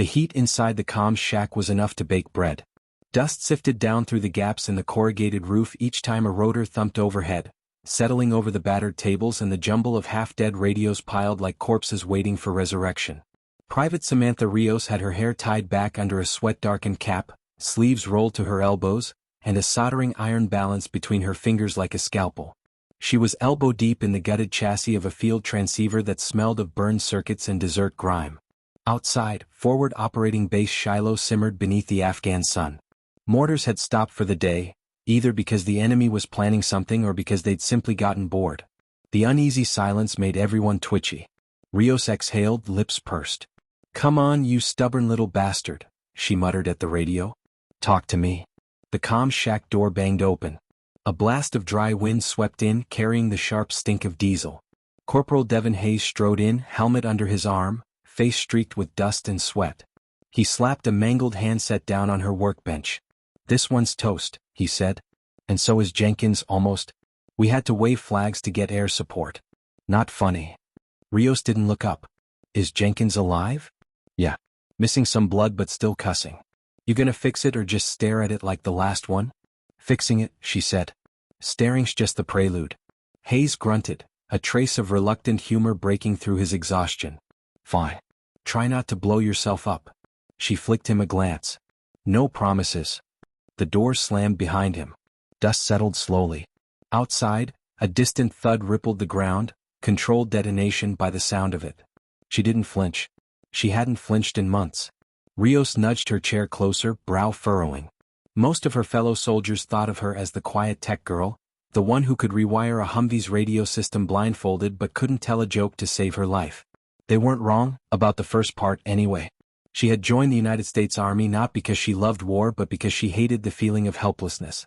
The heat inside the comms shack was enough to bake bread. Dust sifted down through the gaps in the corrugated roof each time a rotor thumped overhead, settling over the battered tables and the jumble of half-dead radios piled like corpses waiting for resurrection. Private Samantha Rios had her hair tied back under a sweat-darkened cap, sleeves rolled to her elbows, and a soldering iron balanced between her fingers like a scalpel. She was elbow-deep in the gutted chassis of a field transceiver that smelled of burned circuits and desert grime. Outside, forward operating base Shiloh simmered beneath the Afghan sun. Mortars had stopped for the day, either because the enemy was planning something or because they'd simply gotten bored. The uneasy silence made everyone twitchy. Rios exhaled, lips pursed. "Come on, you stubborn little bastard," she muttered at the radio. "Talk to me." The comms shack door banged open. A blast of dry wind swept in, carrying the sharp stink of diesel. Corporal Devin Hayes strode in, helmet under his arm, face streaked with dust and sweat. He slapped a mangled handset down on her workbench. "This one's toast," he said. "And so is Jenkins, almost. We had to wave flags to get air support." "Not funny." Rios didn't look up. "Is Jenkins alive?" "Yeah. Missing some blood but still cussing." "You gonna fix it or just stare at it like the last one?" "Fixing it," she said. "Staring's just the prelude." Hayes grunted, a trace of reluctant humor breaking through his exhaustion. "Fine. Try not to blow yourself up." She flicked him a glance. "No promises." The door slammed behind him. Dust settled slowly. Outside, a distant thud rippled the ground, controlled detonation by the sound of it. She didn't flinch. She hadn't flinched in months. Rios nudged her chair closer, brow furrowing. Most of her fellow soldiers thought of her as the quiet tech girl, the one who could rewire a Humvee's radio system blindfolded but couldn't tell a joke to save her life. They weren't wrong, about the first part anyway. She had joined the United States Army not because she loved war but because she hated the feeling of helplessness.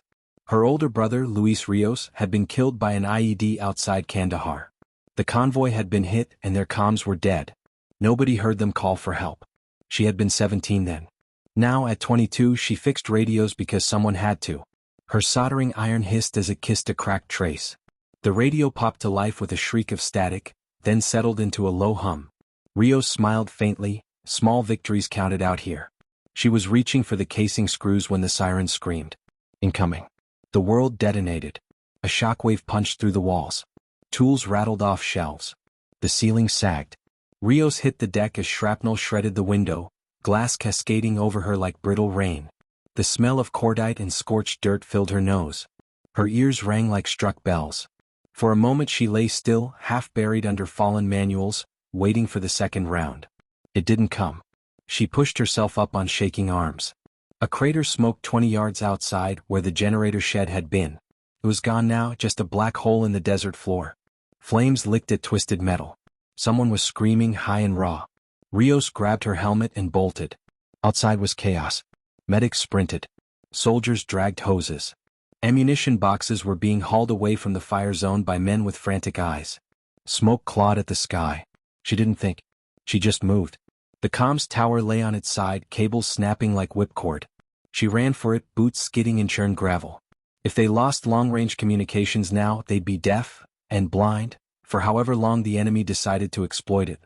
Her older brother, Luis Rios, had been killed by an IED outside Kandahar. The convoy had been hit and their comms were dead. Nobody heard them call for help. She had been 17 then. Now, at 22, she fixed radios because someone had to. Her soldering iron hissed as it kissed a cracked trace. The radio popped to life with a shriek of static, then settled into a low hum. Rios smiled faintly. Small victories counted out here. She was reaching for the casing screws when the siren screamed. "Incoming." The world detonated. A shockwave punched through the walls. Tools rattled off shelves. The ceiling sagged. Rios hit the deck as shrapnel shredded the window, glass cascading over her like brittle rain. The smell of cordite and scorched dirt filled her nose. Her ears rang like struck bells. For a moment she lay still, half buried under fallen manuals, waiting for the second round. It didn't come. She pushed herself up on shaking arms. A crater smoked 20 yards outside where the generator shed had been. It was gone now, just a black hole in the desert floor. Flames licked at twisted metal. Someone was screaming high and raw. Rios grabbed her helmet and bolted. Outside was chaos. Medics sprinted. Soldiers dragged hoses. Ammunition boxes were being hauled away from the fire zone by men with frantic eyes. Smoke clawed at the sky. She didn't think. She just moved. The comms tower lay on its side, cables snapping like whipcord. She ran for it, boots skidding in churned gravel. If they lost long-range communications now, they'd be deaf and blind, for however long the enemy decided to exploit it.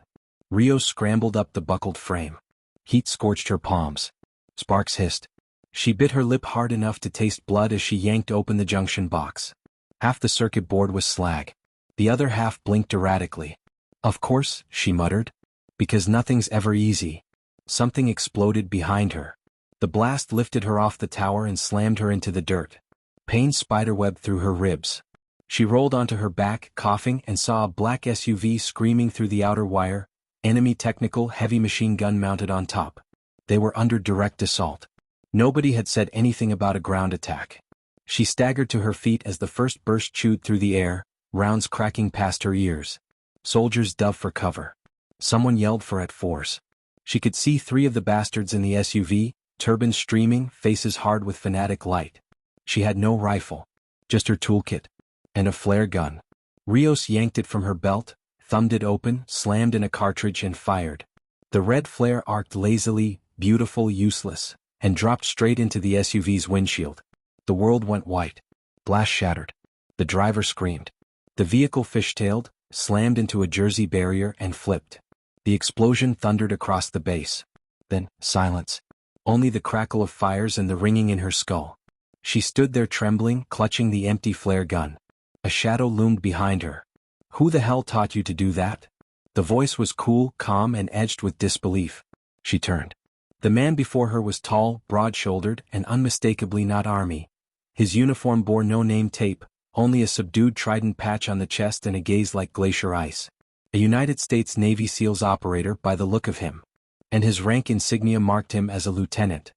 Rios scrambled up the buckled frame. Heat scorched her palms. Sparks hissed. She bit her lip hard enough to taste blood as she yanked open the junction box. Half the circuit board was slag. The other half blinked erratically. "Of course," she muttered. "Because nothing's ever easy." Something exploded behind her. The blast lifted her off the tower and slammed her into the dirt. Pain spiderwebbed through her ribs. She rolled onto her back, coughing, and saw a black SUV screaming through the outer wire, enemy technical heavy machine gun mounted on top. They were under direct assault. Nobody had said anything about a ground attack. She staggered to her feet as the first burst chewed through the air, rounds cracking past her ears. Soldiers dove for cover. Someone yelled for at force. She could see 3 of the bastards in the SUV, turbans streaming, faces hard with fanatic light. She had no rifle, just her toolkit, and a flare gun. Rios yanked it from her belt, thumbed it open, slammed in a cartridge and fired. The red flare arced lazily, beautiful, useless, and dropped straight into the SUV's windshield. The world went white. Glass shattered. The driver screamed. The vehicle fishtailed, slammed into a Jersey barrier and flipped. The explosion thundered across the base. Then, silence. Only the crackle of fires and the ringing in her skull. She stood there trembling, clutching the empty flare gun. A shadow loomed behind her. Who the hell taught you to do that? The voice was cool, calm, and edged with disbelief. She turned. The man before her was tall, broad-shouldered, and unmistakably not Army. His uniform bore no name tape, only a subdued trident patch on the chest and a gaze like glacier ice. A United States Navy SEALs operator by the look of him. And his rank insignia marked him as a lieutenant.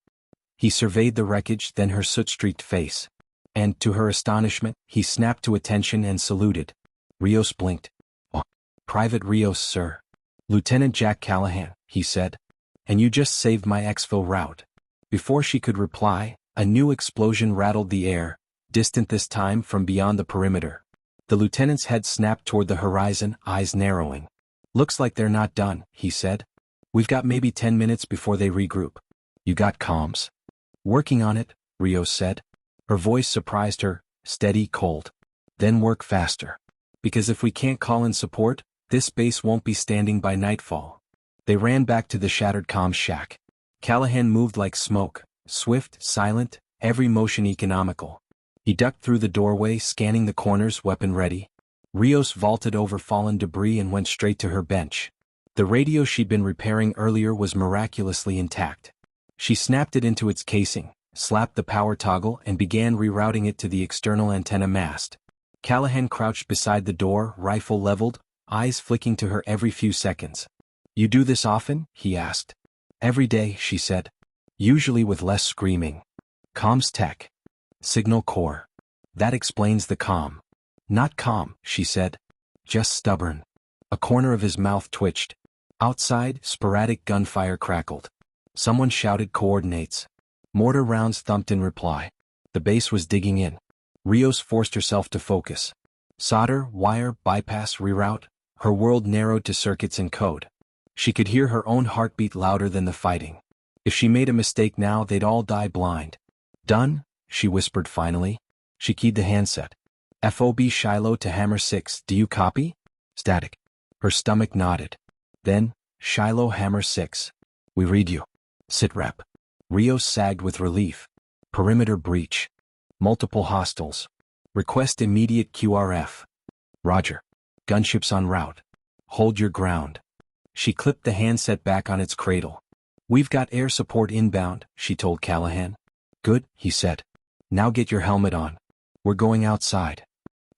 He surveyed the wreckage, then her soot-streaked face. And, to her astonishment, he snapped to attention and saluted. Rios blinked. "Oh, Private Rios, sir. Lieutenant Jack Callahan," he said. "And you just saved my exfil route." Before she could reply, a new explosion rattled the air, distant this time from beyond the perimeter. The lieutenant's head snapped toward the horizon, eyes narrowing. "Looks like they're not done," he said. "We've got maybe 10 minutes before they regroup. You got comms?" "Working on it," Rios said. Her voice surprised her, steady, cold. "Then work faster. Because if we can't call in support, this base won't be standing by nightfall." They ran back to the shattered comms shack. Callahan moved like smoke, swift, silent, every motion economical. He ducked through the doorway, scanning the corners, weapon ready. Rios vaulted over fallen debris and went straight to her bench. The radio she'd been repairing earlier was miraculously intact. She snapped it into its casing, slapped the power toggle, and began rerouting it to the external antenna mast. Callahan crouched beside the door, rifle leveled, eyes flicking to her every few seconds. "You do this often?" he asked. "Every day," she said. "Usually with less screaming." "Comms tech. Signal core. That explains the comm." "Not calm," she said. "Just stubborn." A corner of his mouth twitched. Outside, sporadic gunfire crackled. Someone shouted coordinates. Mortar rounds thumped in reply. The base was digging in. Rios forced herself to focus. Solder, wire, bypass, reroute. Her world narrowed to circuits and code. She could hear her own heartbeat louder than the fighting. If she made a mistake now, they'd all die blind. "Done?" she whispered finally. She keyed the handset. "FOB Shiloh to Hammer 6, do you copy?" Static. Her stomach nodded. Then, "Shiloh Hammer 6. We read you. Sitrep." Rios sagged with relief. "Perimeter breach. Multiple hostiles. Request immediate QRF." "Roger. Gunships en route. Hold your ground." She clipped the handset back on its cradle. "We've got air support inbound," she told Callahan. "Good," he said. "Now get your helmet on. We're going outside."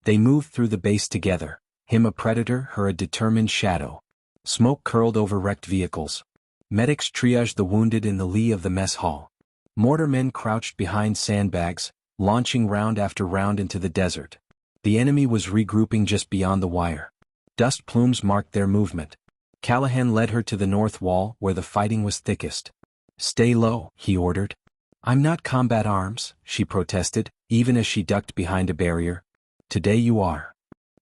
They moved through the base together, him a predator, her a determined shadow. Smoke curled over wrecked vehicles. Medics triaged the wounded in the lee of the mess hall. Mortarmen crouched behind sandbags, launching round after round into the desert. The enemy was regrouping just beyond the wire. Dust plumes marked their movement. Callahan led her to the north wall, where the fighting was thickest. "Stay low," he ordered. "I'm not combat arms," she protested, even as she ducked behind a barrier. "Today you are."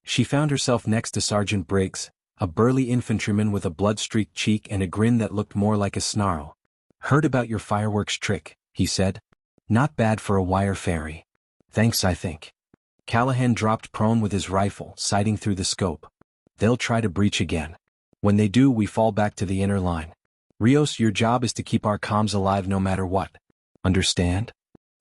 She found herself next to Sergeant Briggs, a burly infantryman with a blood-streaked cheek and a grin that looked more like a snarl. "Heard about your fireworks trick," he said. "Not bad for a wire fairy." "Thanks, I think." Callahan dropped prone with his rifle, sighting through the scope. "They'll try to breach again. When they do, we fall back to the inner line. Rios, your job is to keep our comms alive no matter what. Understand?"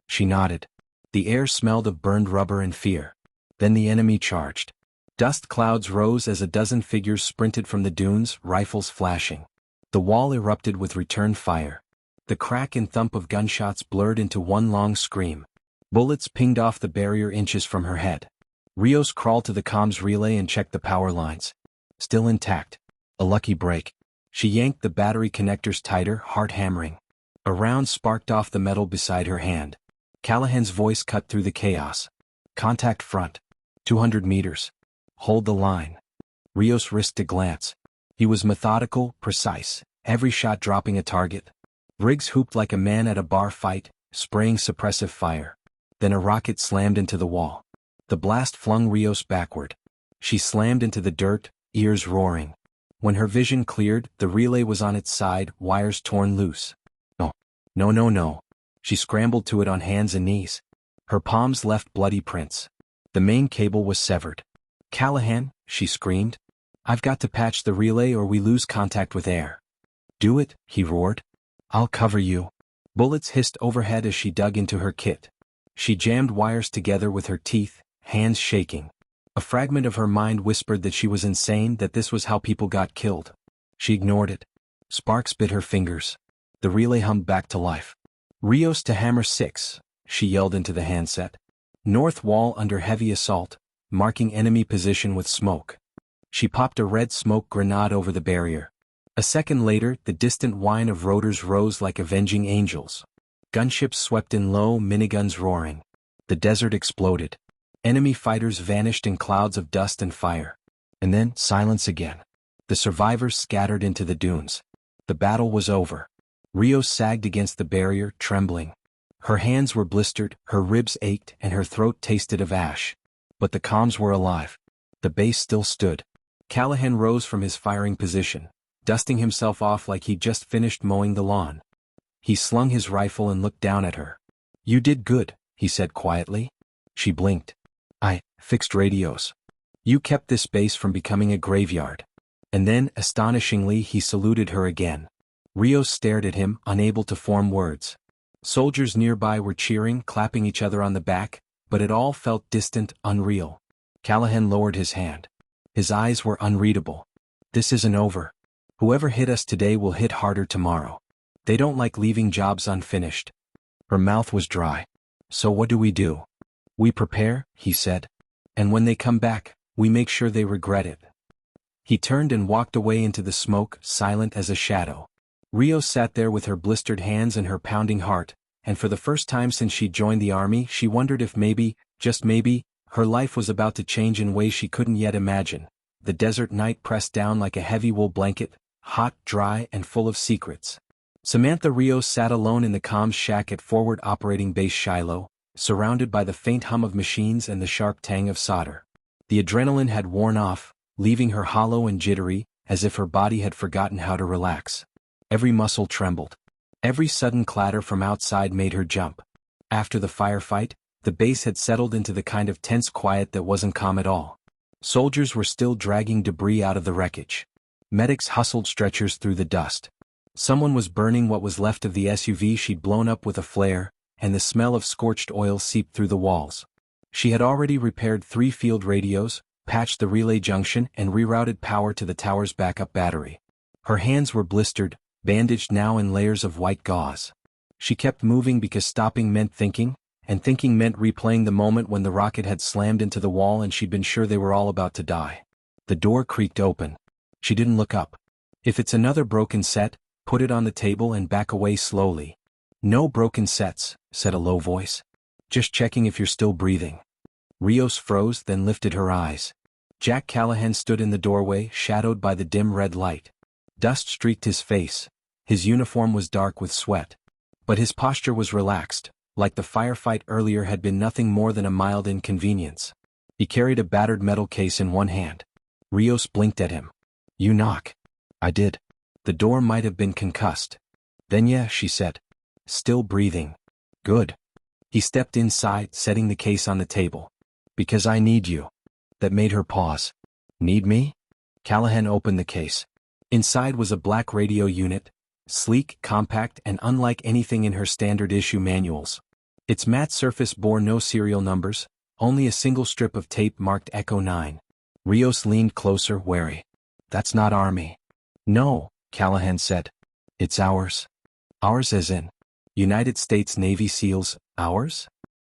She nodded. The air smelled of burned rubber and fear. Then the enemy charged. Dust clouds rose as a dozen figures sprinted from the dunes, rifles flashing. The wall erupted with return fire. The crack and thump of gunshots blurred into one long scream. Bullets pinged off the barrier inches from her head. Rios crawled to the comms relay and checked the power lines. Still intact. A lucky break. She yanked the battery connectors tighter, heart hammering. A round sparked off the metal beside her hand. Callahan's voice cut through the chaos. "Contact front. 200 meters. Hold the line." Rios risked a glance. He was methodical, precise, every shot dropping a target. Briggs hooped like a man at a bar fight, spraying suppressive fire. Then a rocket slammed into the wall. The blast flung Rios backward. She slammed into the dirt, ears roaring. When her vision cleared, the relay was on its side, wires torn loose. "No. No, no, no." She scrambled to it on hands and knees. Her palms left bloody prints. The main cable was severed. "Callahan," she screamed. "I've got to patch the relay or we lose contact with air." "Do it," he roared. I'll cover you. Bullets hissed overhead as she dug into her kit. She jammed wires together with her teeth, hands shaking. A fragment of her mind whispered that she was insane, that this was how people got killed. She ignored it. Sparks bit her fingers. The relay hummed back to life. Rios to Hammer 6, she yelled into the handset. North wall under heavy assault, marking enemy position with smoke. She popped a red smoke grenade over the barrier. A second later, the distant whine of rotors rose like avenging angels. Gunships swept in low, miniguns roaring. The desert exploded. Enemy fighters vanished in clouds of dust and fire. And then, silence again. The survivors scattered into the dunes. The battle was over. Rios sagged against the barrier, trembling. Her hands were blistered, her ribs ached, and her throat tasted of ash. But the comms were alive. The base still stood. Callahan rose from his firing position, dusting himself off like he'd just finished mowing the lawn. He slung his rifle and looked down at her. "You did good," he said quietly. She blinked. "I fixed radios. You kept this base from becoming a graveyard." And then, astonishingly, he saluted her again. Rios stared at him, unable to form words. Soldiers nearby were cheering, clapping each other on the back, but it all felt distant, unreal. Callahan lowered his hand. His eyes were unreadable. "This isn't over. Whoever hit us today will hit harder tomorrow. They don't like leaving jobs unfinished." Her mouth was dry. "So what do? "We prepare," he said. "And when they come back, we make sure they regret it." He turned and walked away into the smoke, silent as a shadow. Rios sat there with her blistered hands and her pounding heart, and for the first time since she joined the army she wondered if maybe, just maybe, her life was about to change in ways she couldn't yet imagine. The desert night pressed down like a heavy wool blanket, hot, dry, and full of secrets. Samantha Rios sat alone in the comms shack at Forward Operating Base Shiloh, surrounded by the faint hum of machines and the sharp tang of solder. The adrenaline had worn off, leaving her hollow and jittery, as if her body had forgotten how to relax. Every muscle trembled. Every sudden clatter from outside made her jump. After the firefight, the base had settled into the kind of tense quiet that wasn't calm at all. Soldiers were still dragging debris out of the wreckage. Medics hustled stretchers through the dust. Someone was burning what was left of the SUV she'd blown up with a flare, and the smell of scorched oil seeped through the walls. She had already repaired 3 field radios, patched the relay junction, and rerouted power to the tower's backup battery. Her hands were blistered, bandaged now in layers of white gauze. She kept moving because stopping meant thinking, and thinking meant replaying the moment when the rocket had slammed into the wall and she'd been sure they were all about to die. The door creaked open. She didn't look up. "If it's another broken set, put it on the table and back away slowly." "No broken sets," said a low voice. "Just checking if you're still breathing." Rios froze, then lifted her eyes. Jack Callahan stood in the doorway, shadowed by the dim red light. Dust streaked his face. His uniform was dark with sweat. But his posture was relaxed, like the firefight earlier had been nothing more than a mild inconvenience. He carried a battered metal case in one hand. Rios blinked at him. "You knock." "I did." The door might have been concussed. "Then yeah," she said. "Still breathing." "Good." He stepped inside, setting the case on the table. "Because I need you." That made her pause. "Need me?" Callahan opened the case. Inside was a black radio unit, sleek, compact, and unlike anything in her standard issue manuals. Its matte surface bore no serial numbers, only a single strip of tape marked Echo 9. Rios leaned closer, wary. "That's not Army." "No," Callahan said. "It's ours." "Ours as in? United States Navy SEALs, ours?"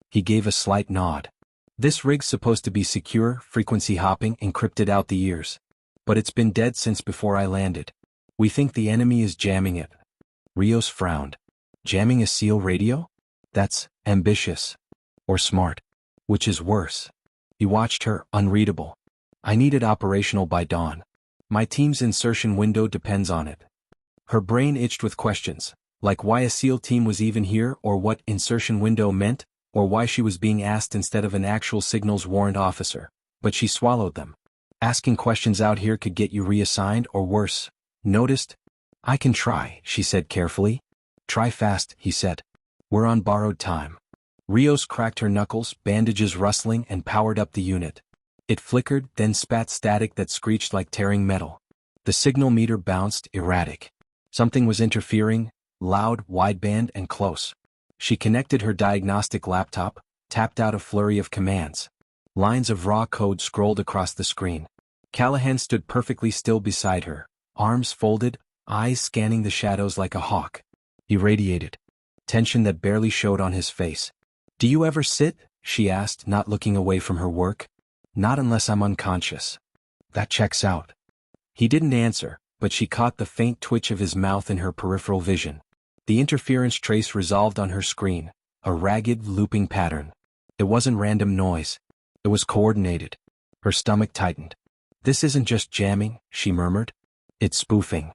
He gave a slight nod. "This rig's supposed to be secure, frequency hopping, encrypted out the years. But it's been dead since before I landed. We think the enemy is jamming it." Rios frowned. "Jamming a SEAL radio? That's ambitious. Or smart. Which is worse?" He watched her, unreadable. "I need it operational by dawn. My team's insertion window depends on it." Her brain itched with questions, like why a SEAL team was even here, or what insertion window meant, or why she was being asked instead of an actual signals warrant officer. But she swallowed them. Asking questions out here could get you reassigned or worse. Noticed? "I can try," she said carefully. "Try fast," he said. "We're on borrowed time." Rios cracked her knuckles, bandages rustling, and powered up the unit. It flickered, then spat static that screeched like tearing metal. The signal meter bounced, erratic. Something was interfering, loud, wideband, and close. She connected her diagnostic laptop, tapped out a flurry of commands. Lines of raw code scrolled across the screen. Callahan stood perfectly still beside her, arms folded, eyes scanning the shadows like a hawk. He radiated tension that barely showed on his face. "Do you ever sit?" she asked, not looking away from her work. "Not unless I'm unconscious." "That checks out." He didn't answer, but she caught the faint twitch of his mouth in her peripheral vision. The interference trace resolved on her screen, a ragged, looping pattern. It wasn't random noise. It was coordinated. Her stomach tightened. "This isn't just jamming," she murmured. "It's spoofing."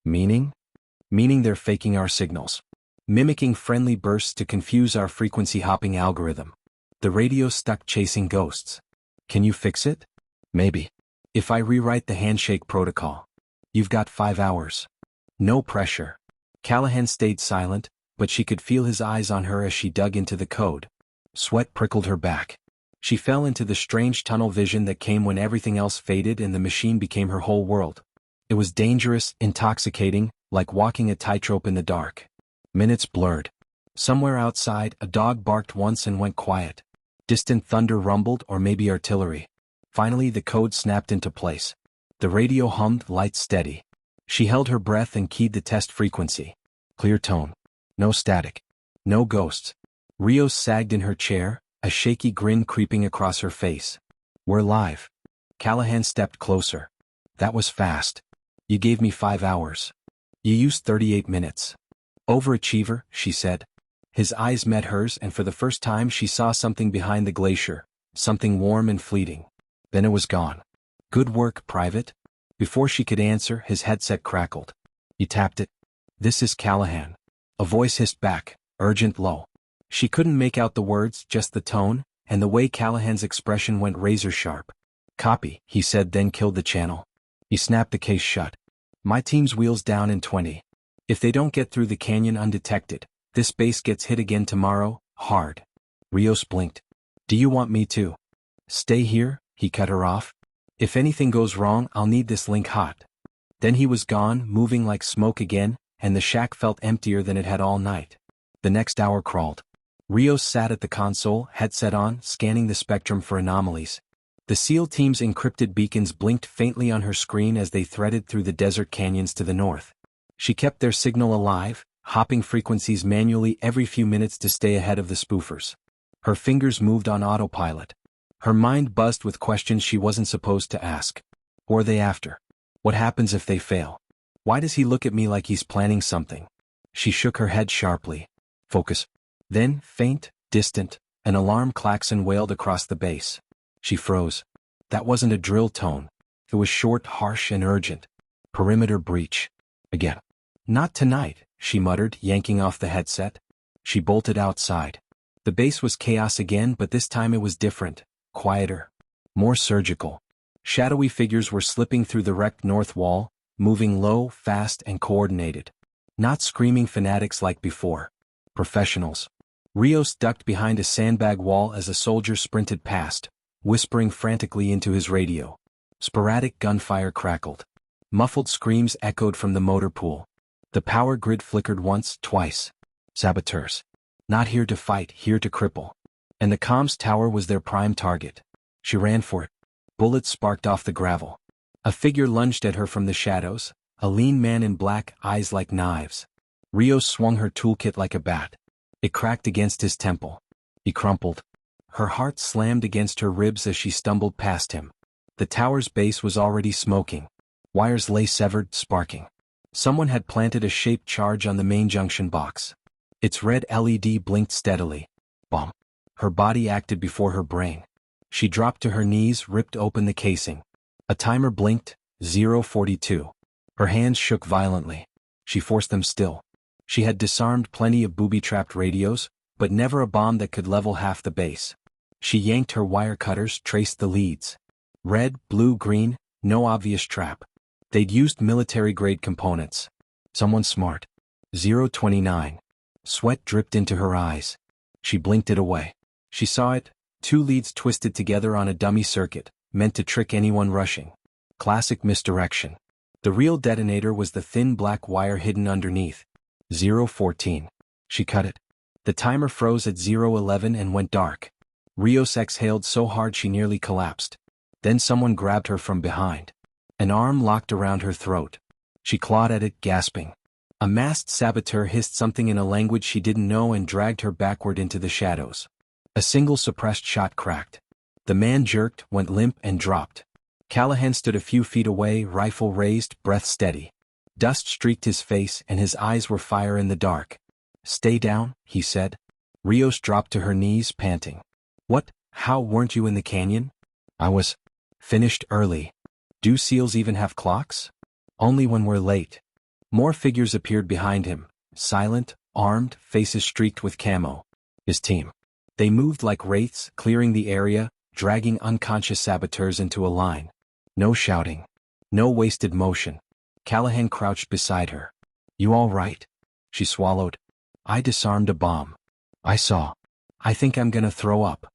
"Meaning?" "Meaning they're faking our signals. Mimicking friendly bursts to confuse our frequency-hopping algorithm. The radio's stuck chasing ghosts. Can you fix it?" "Maybe. If I rewrite the handshake protocol." "You've got 5 hours." No pressure. Callahan stayed silent, but she could feel his eyes on her as she dug into the code. Sweat prickled her back. She fell into the strange tunnel vision that came when everything else faded and the machine became her whole world. It was dangerous, intoxicating, like walking a tightrope in the dark. Minutes blurred. Somewhere outside, a dog barked once and went quiet. Distant thunder rumbled, or maybe artillery. Finally, the code snapped into place. The radio hummed, lights steady. She held her breath and keyed the test frequency. Clear tone. No static. No ghosts. Rios sagged in her chair, a shaky grin creeping across her face. "We're live." Callahan stepped closer. "That was fast. You gave me 5 hours. You used 38 minutes. Overachiever," she said. His eyes met hers, and for the first time she saw something behind the glacier, something warm and fleeting. Then it was gone. "Good work, Private." Before she could answer, his headset crackled. He tapped it. "This is Callahan." A voice hissed back, urgent, low. She couldn't make out the words, just the tone, and the way Callahan's expression went razor-sharp. "Copy," he said, then killed the channel. He snapped the case shut. "My team's wheels down in 20. If they don't get through the canyon undetected, this base gets hit again tomorrow, hard." Rios blinked. "Do you want me to stay here?" He cut her off. "If anything goes wrong, I'll need this link hot." Then he was gone, moving like smoke again, and the shack felt emptier than it had all night. The next hour crawled. Rios sat at the console, headset on, scanning the spectrum for anomalies. The SEAL team's encrypted beacons blinked faintly on her screen as they threaded through the desert canyons to the north. She kept their signal alive, hopping frequencies manually every few minutes to stay ahead of the spoofers. Her fingers moved on autopilot. Her mind buzzed with questions she wasn't supposed to ask. Who are they after? What happens if they fail? Why does he look at me like he's planning something? She shook her head sharply. Focus. Then, faint, distant, an alarm klaxon wailed across the base. She froze. That wasn't a drill tone. It was short, harsh, and urgent. Perimeter breach. Again. "Not tonight," she muttered, yanking off the headset. She bolted outside. The base was chaos again, but this time it was different. Quieter. More surgical. Shadowy figures were slipping through the wrecked north wall, moving low, fast, and coordinated. Not screaming fanatics like before. Professionals. Rios ducked behind a sandbag wall as a soldier sprinted past, whispering frantically into his radio. Sporadic gunfire crackled. Muffled screams echoed from the motor pool. The power grid flickered once, twice. Saboteurs. Not here to fight, here to cripple. And the comms tower was their prime target. She ran for it. Bullets sparked off the gravel. A figure lunged at her from the shadows, a lean man in black, eyes like knives. Rios swung her toolkit like a bat. It cracked against his temple. He crumpled. Her heart slammed against her ribs as she stumbled past him. The tower's base was already smoking. Wires lay severed, sparking. Someone had planted a shaped charge on the main junction box. Its red LED blinked steadily. Bomb. Her body acted before her brain. She dropped to her knees, ripped open the casing. A timer blinked, 0:42. Her hands shook violently. She forced them still. She had disarmed plenty of booby-trapped radios, but never a bomb that could level half the base. She yanked her wire cutters, traced the leads. Red, blue, green, no obvious trap. They'd used military-grade components. Someone smart. 0:29. Sweat dripped into her eyes. She blinked it away. She saw it, 2 leads twisted together on a dummy circuit, meant to trick anyone rushing. Classic misdirection. The real detonator was the thin black wire hidden underneath. 0:14. She cut it. The timer froze at 0:11 and went dark. Rios exhaled so hard she nearly collapsed. Then someone grabbed her from behind. An arm locked around her throat. She clawed at it, gasping. A masked saboteur hissed something in a language she didn't know and dragged her backward into the shadows. A single suppressed shot cracked. The man jerked, went limp, and dropped. Callahan stood a few feet away, rifle raised, breath steady. Dust streaked his face and his eyes were fire in the dark. "Stay down," he said. Rios dropped to her knees, panting. "What? How weren't you in the canyon?" "I was finished early." "Do SEALs even have clocks?" "Only when we're late." More figures appeared behind him, silent, armed, faces streaked with camo. His team. They moved like wraiths, clearing the area, dragging unconscious saboteurs into a line. No shouting. No wasted motion. Callahan crouched beside her. "You all right?" She swallowed. "I disarmed a bomb. I saw. I think I'm gonna throw up.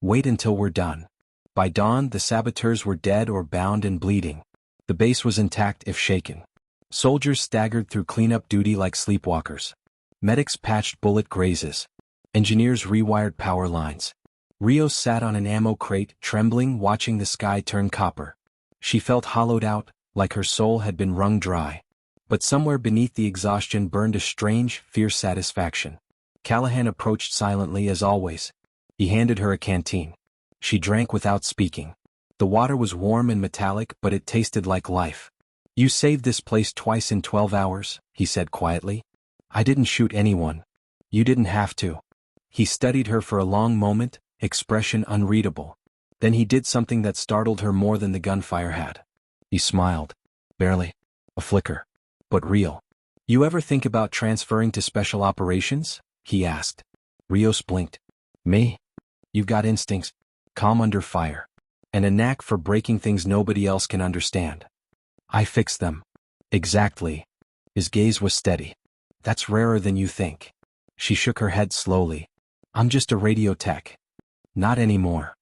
Wait until we're done." By dawn, the saboteurs were dead or bound and bleeding. The base was intact if shaken. Soldiers staggered through cleanup duty like sleepwalkers. Medics patched bullet grazes. Engineers rewired power lines. Rios sat on an ammo crate, trembling, watching the sky turn copper. She felt hollowed out, like her soul had been wrung dry. But somewhere beneath the exhaustion burned a strange, fierce satisfaction. Callahan approached silently as always. He handed her a canteen. She drank without speaking. The water was warm and metallic, but it tasted like life. "You saved this place twice in 12 hours, he said quietly. "I didn't shoot anyone. You didn't have to." He studied her for a long moment, expression unreadable. Then he did something that startled her more than the gunfire had. He smiled. Barely. A flicker. But real. "You ever think about transferring to special operations?" he asked. Rios blinked. "Me? You've got instincts. Calm under fire. And a knack for breaking things nobody else can understand." "I fix them." "Exactly." His gaze was steady. "That's rarer than you think." She shook her head slowly. "I'm just a radio tech." "Not anymore."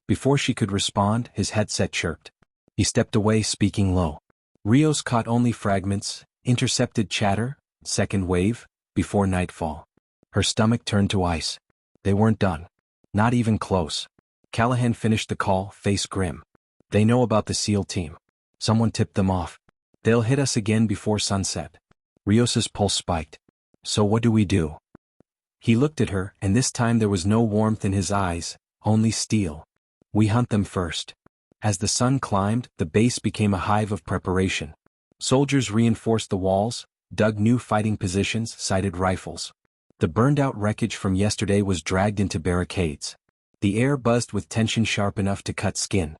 Before she could respond, his headset chirped. He stepped away, speaking low. Rios caught only fragments, intercepted chatter, second wave, before nightfall. Her stomach turned to ice. They weren't done. Not even close. Callahan finished the call, face grim. "They know about the SEAL team. Someone tipped them off. They'll hit us again before sunset." Rios's pulse spiked. "So what do we do?" He looked at her, and this time there was no warmth in his eyes, only steel. "We hunt them first." As the sun climbed, the base became a hive of preparation. Soldiers reinforced the walls, dug new fighting positions, sighted rifles. The burned-out wreckage from yesterday was dragged into barricades. The air buzzed with tension sharp enough to cut skin.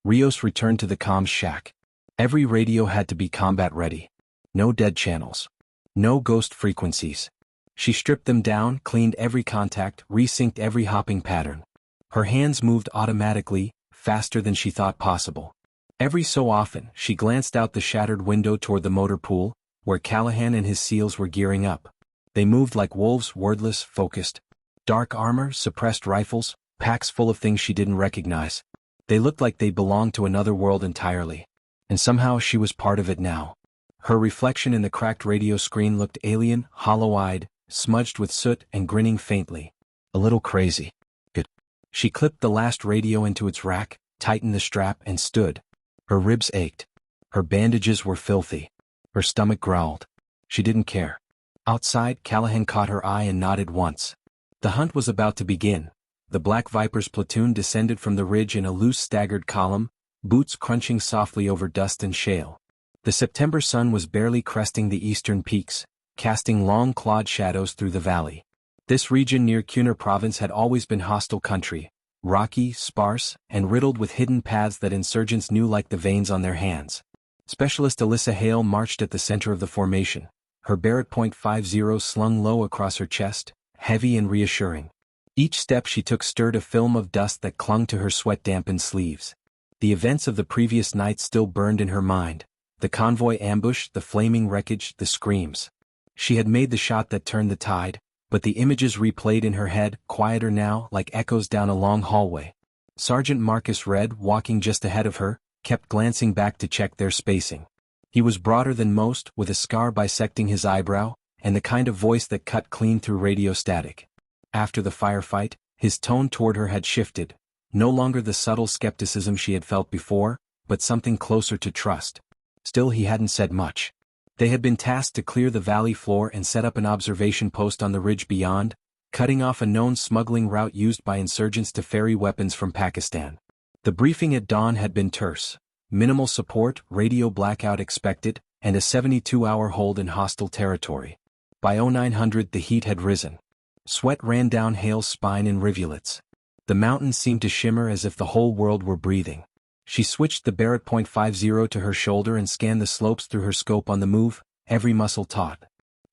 Rios returned to the comms shack. Every radio had to be combat-ready. No dead channels. No ghost frequencies. She stripped them down, cleaned every contact, resynced every hopping pattern. Her hands moved automatically, faster than she thought possible. Every so often, she glanced out the shattered window toward the motor pool, where Callahan and his SEALs were gearing up. They moved like wolves, wordless, focused. Dark armor, suppressed rifles, packs full of things she didn't recognize. They looked like they belonged to another world entirely. And somehow she was part of it now. Her reflection in the cracked radio screen looked alien, hollow-eyed, smudged with soot and grinning faintly. A little crazy. Good. She clipped the last radio into its rack, tightened the strap, and stood. Her ribs ached. Her bandages were filthy. Her stomach growled. She didn't care. Outside, Callahan caught her eye and nodded once. The hunt was about to begin. The Black Viper's platoon descended from the ridge in a loose staggered column, boots crunching softly over dust and shale. The September sun was barely cresting the eastern peaks, casting long clawed shadows through the valley. This region near Kunar province had always been hostile country, rocky, sparse, and riddled with hidden paths that insurgents knew like the veins on their hands. Specialist Alyssa Hale marched at the center of the formation, her Barrett .50 slung low across her chest, heavy and reassuring. Each step she took stirred a film of dust that clung to her sweat-dampened sleeves. The events of the previous night still burned in her mind. The convoy ambush, the flaming wreckage, the screams. She had made the shot that turned the tide, but the images replayed in her head, quieter now, like echoes down a long hallway. Sergeant Marcus Red, walking just ahead of her, kept glancing back to check their spacing. He was broader than most, with a scar bisecting his eyebrow, and the kind of voice that cut clean through radio static. After the firefight, his tone toward her had shifted, no longer the subtle skepticism she had felt before, but something closer to trust. Still, he hadn't said much. They had been tasked to clear the valley floor and set up an observation post on the ridge beyond, cutting off a known smuggling route used by insurgents to ferry weapons from Pakistan. The briefing at dawn had been terse: minimal support, radio blackout expected, and a 72-hour hold in hostile territory. By 0900 the heat had risen. Sweat ran down Hale's spine in rivulets. The mountains seemed to shimmer as if the whole world were breathing. She switched the Barrett .50 to her shoulder and scanned the slopes through her scope on the move, every muscle taut.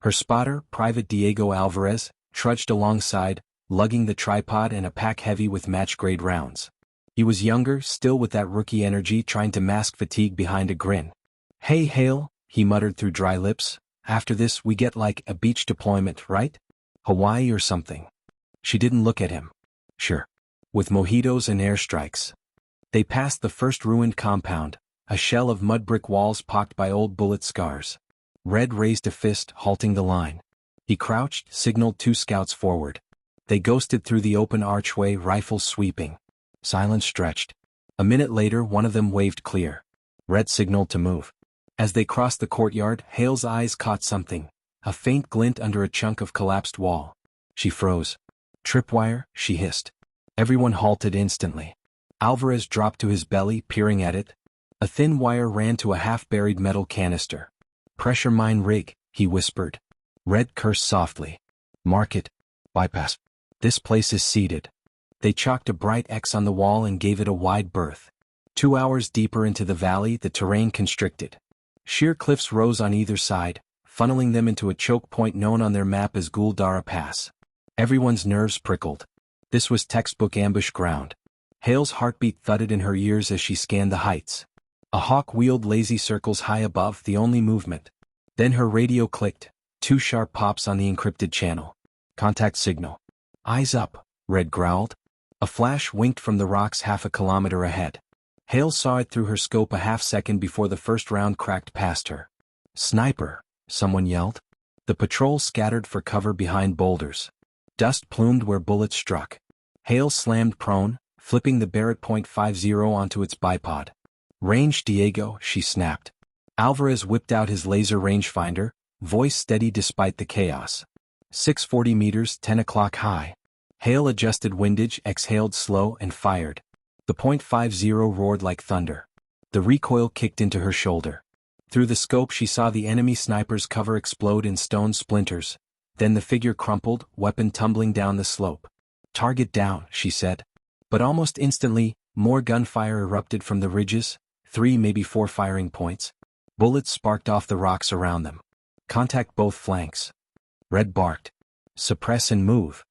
Her spotter, Private Diego Alvarez, trudged alongside, lugging the tripod and a pack heavy with match-grade rounds. He was younger, still with that rookie energy, trying to mask fatigue behind a grin. "Hey Hale," he muttered through dry lips, "after this we get like a beach deployment, right? Hawaii or something." She didn't look at him. "Sure. With mojitos and airstrikes." They passed the first ruined compound, a shell of mud brick walls pocked by old bullet scars. Red raised a fist, halting the line. He crouched, signaled 2 scouts forward. They ghosted through the open archway, rifles sweeping. Silence stretched. A minute later one of them waved clear. Red signaled to move. As they crossed the courtyard, Hale's eyes caught something, a faint glint under a chunk of collapsed wall. She froze. "Tripwire," she hissed. Everyone halted instantly. Alvarez dropped to his belly, peering at it. A thin wire ran to a half-buried metal canister. "Pressure mine rig," he whispered. Red cursed softly. "Mark it. Bypass. This place is seeded." They chalked a bright X on the wall and gave it a wide berth. 2 hours deeper into the valley, the terrain constricted. Sheer cliffs rose on either side, funneling them into a choke point known on their map as Guldara Pass. Everyone's nerves prickled. This was textbook ambush ground. Hale's heartbeat thudded in her ears as she scanned the heights. A hawk wheeled lazy circles high above, the only movement. Then her radio clicked, 2 sharp pops on the encrypted channel. "Contact signal." "Eyes up," Red growled. A flash winked from the rocks half a kilometer ahead. Hale saw it through her scope a half-second before the first round cracked past her. "Sniper," someone yelled. The patrol scattered for cover behind boulders. Dust plumed where bullets struck. Hale slammed prone, flipping the Barrett .50 onto its bipod. "Range, Diego," she snapped. Alvarez whipped out his laser rangefinder, voice steady despite the chaos. 640 meters, 10 o'clock high. Hale adjusted windage, exhaled slow, and fired. The .50 roared like thunder. The recoil kicked into her shoulder. Through the scope she saw the enemy sniper's cover explode in stone splinters. Then the figure crumpled, weapon tumbling down the slope. "Target down," she said. But almost instantly, more gunfire erupted from the ridges, 3, maybe 4 firing points. Bullets sparked off the rocks around them. "Contact both flanks." Red barked. "Suppress and move."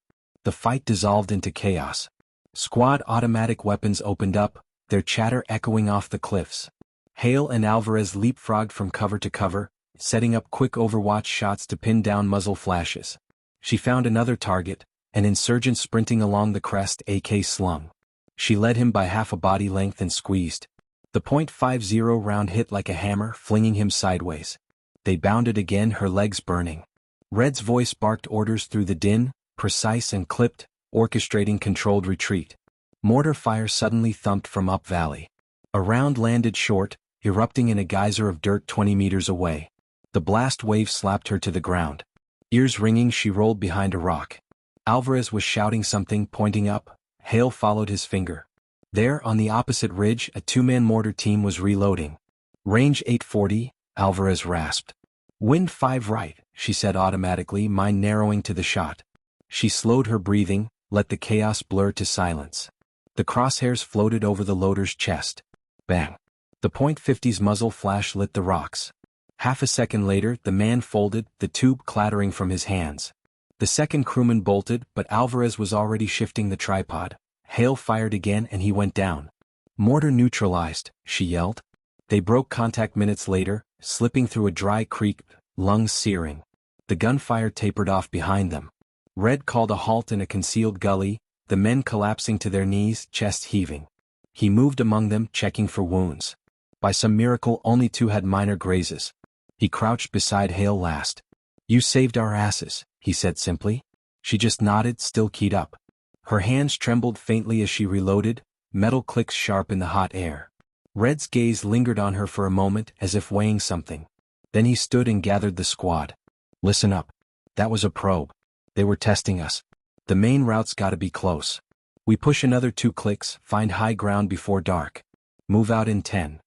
The fight dissolved into chaos. Squad automatic weapons opened up, their chatter echoing off the cliffs. Hale and Alvarez leapfrogged from cover to cover, setting up quick overwatch shots to pin down muzzle flashes. She found another target, an insurgent sprinting along the crest, AK slung. She led him by half a body length and squeezed. The .50 round hit like a hammer, flinging him sideways. They bounded again, her legs burning. Red's voice barked orders through the din, precise and clipped, orchestrating controlled retreat. Mortar fire suddenly thumped from up valley. A round landed short, erupting in a geyser of dirt 20 meters away. The blast wave slapped her to the ground. Ears ringing, she rolled behind a rock. Alvarez was shouting something, pointing up. Hale followed his finger. There, on the opposite ridge, a 2-man mortar team was reloading. "Range 840, Alvarez rasped. "Wind 5 right," she said automatically, mind narrowing to the shot. She slowed her breathing, let the chaos blur to silence. The crosshairs floated over the loader's chest. Bang. The .50's muzzle flash lit the rocks. Half a second later, the man folded, the tube clattering from his hands. The second crewman bolted, but Alvarez was already shifting the tripod. Hale fired again and he went down. "Mortar neutralized," she yelled. They broke contact minutes later, slipping through a dry creek, lungs searing. The gunfire tapered off behind them. Red called a halt in a concealed gully, the men collapsing to their knees, chest heaving. He moved among them, checking for wounds. By some miracle only 2 had minor grazes. He crouched beside Hale last. "You saved our asses," he said simply. She just nodded, still keyed up. Her hands trembled faintly as she reloaded, metal clicks sharp in the hot air. Red's gaze lingered on her for a moment as if weighing something. Then he stood and gathered the squad. "Listen up. That was a probe. They were testing us. The main route's gotta be close. We push another 2 clicks, find high ground before dark. Move out in 10.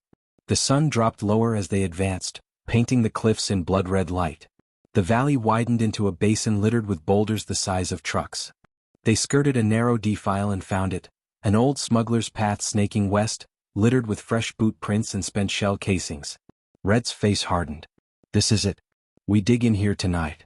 The sun dropped lower as they advanced, painting the cliffs in blood-red light. The valley widened into a basin littered with boulders the size of trucks. They skirted a narrow defile and found it, an old smuggler's path snaking west, littered with fresh boot prints and spent shell casings. Red's face hardened. "This is it. We dig in here tonight."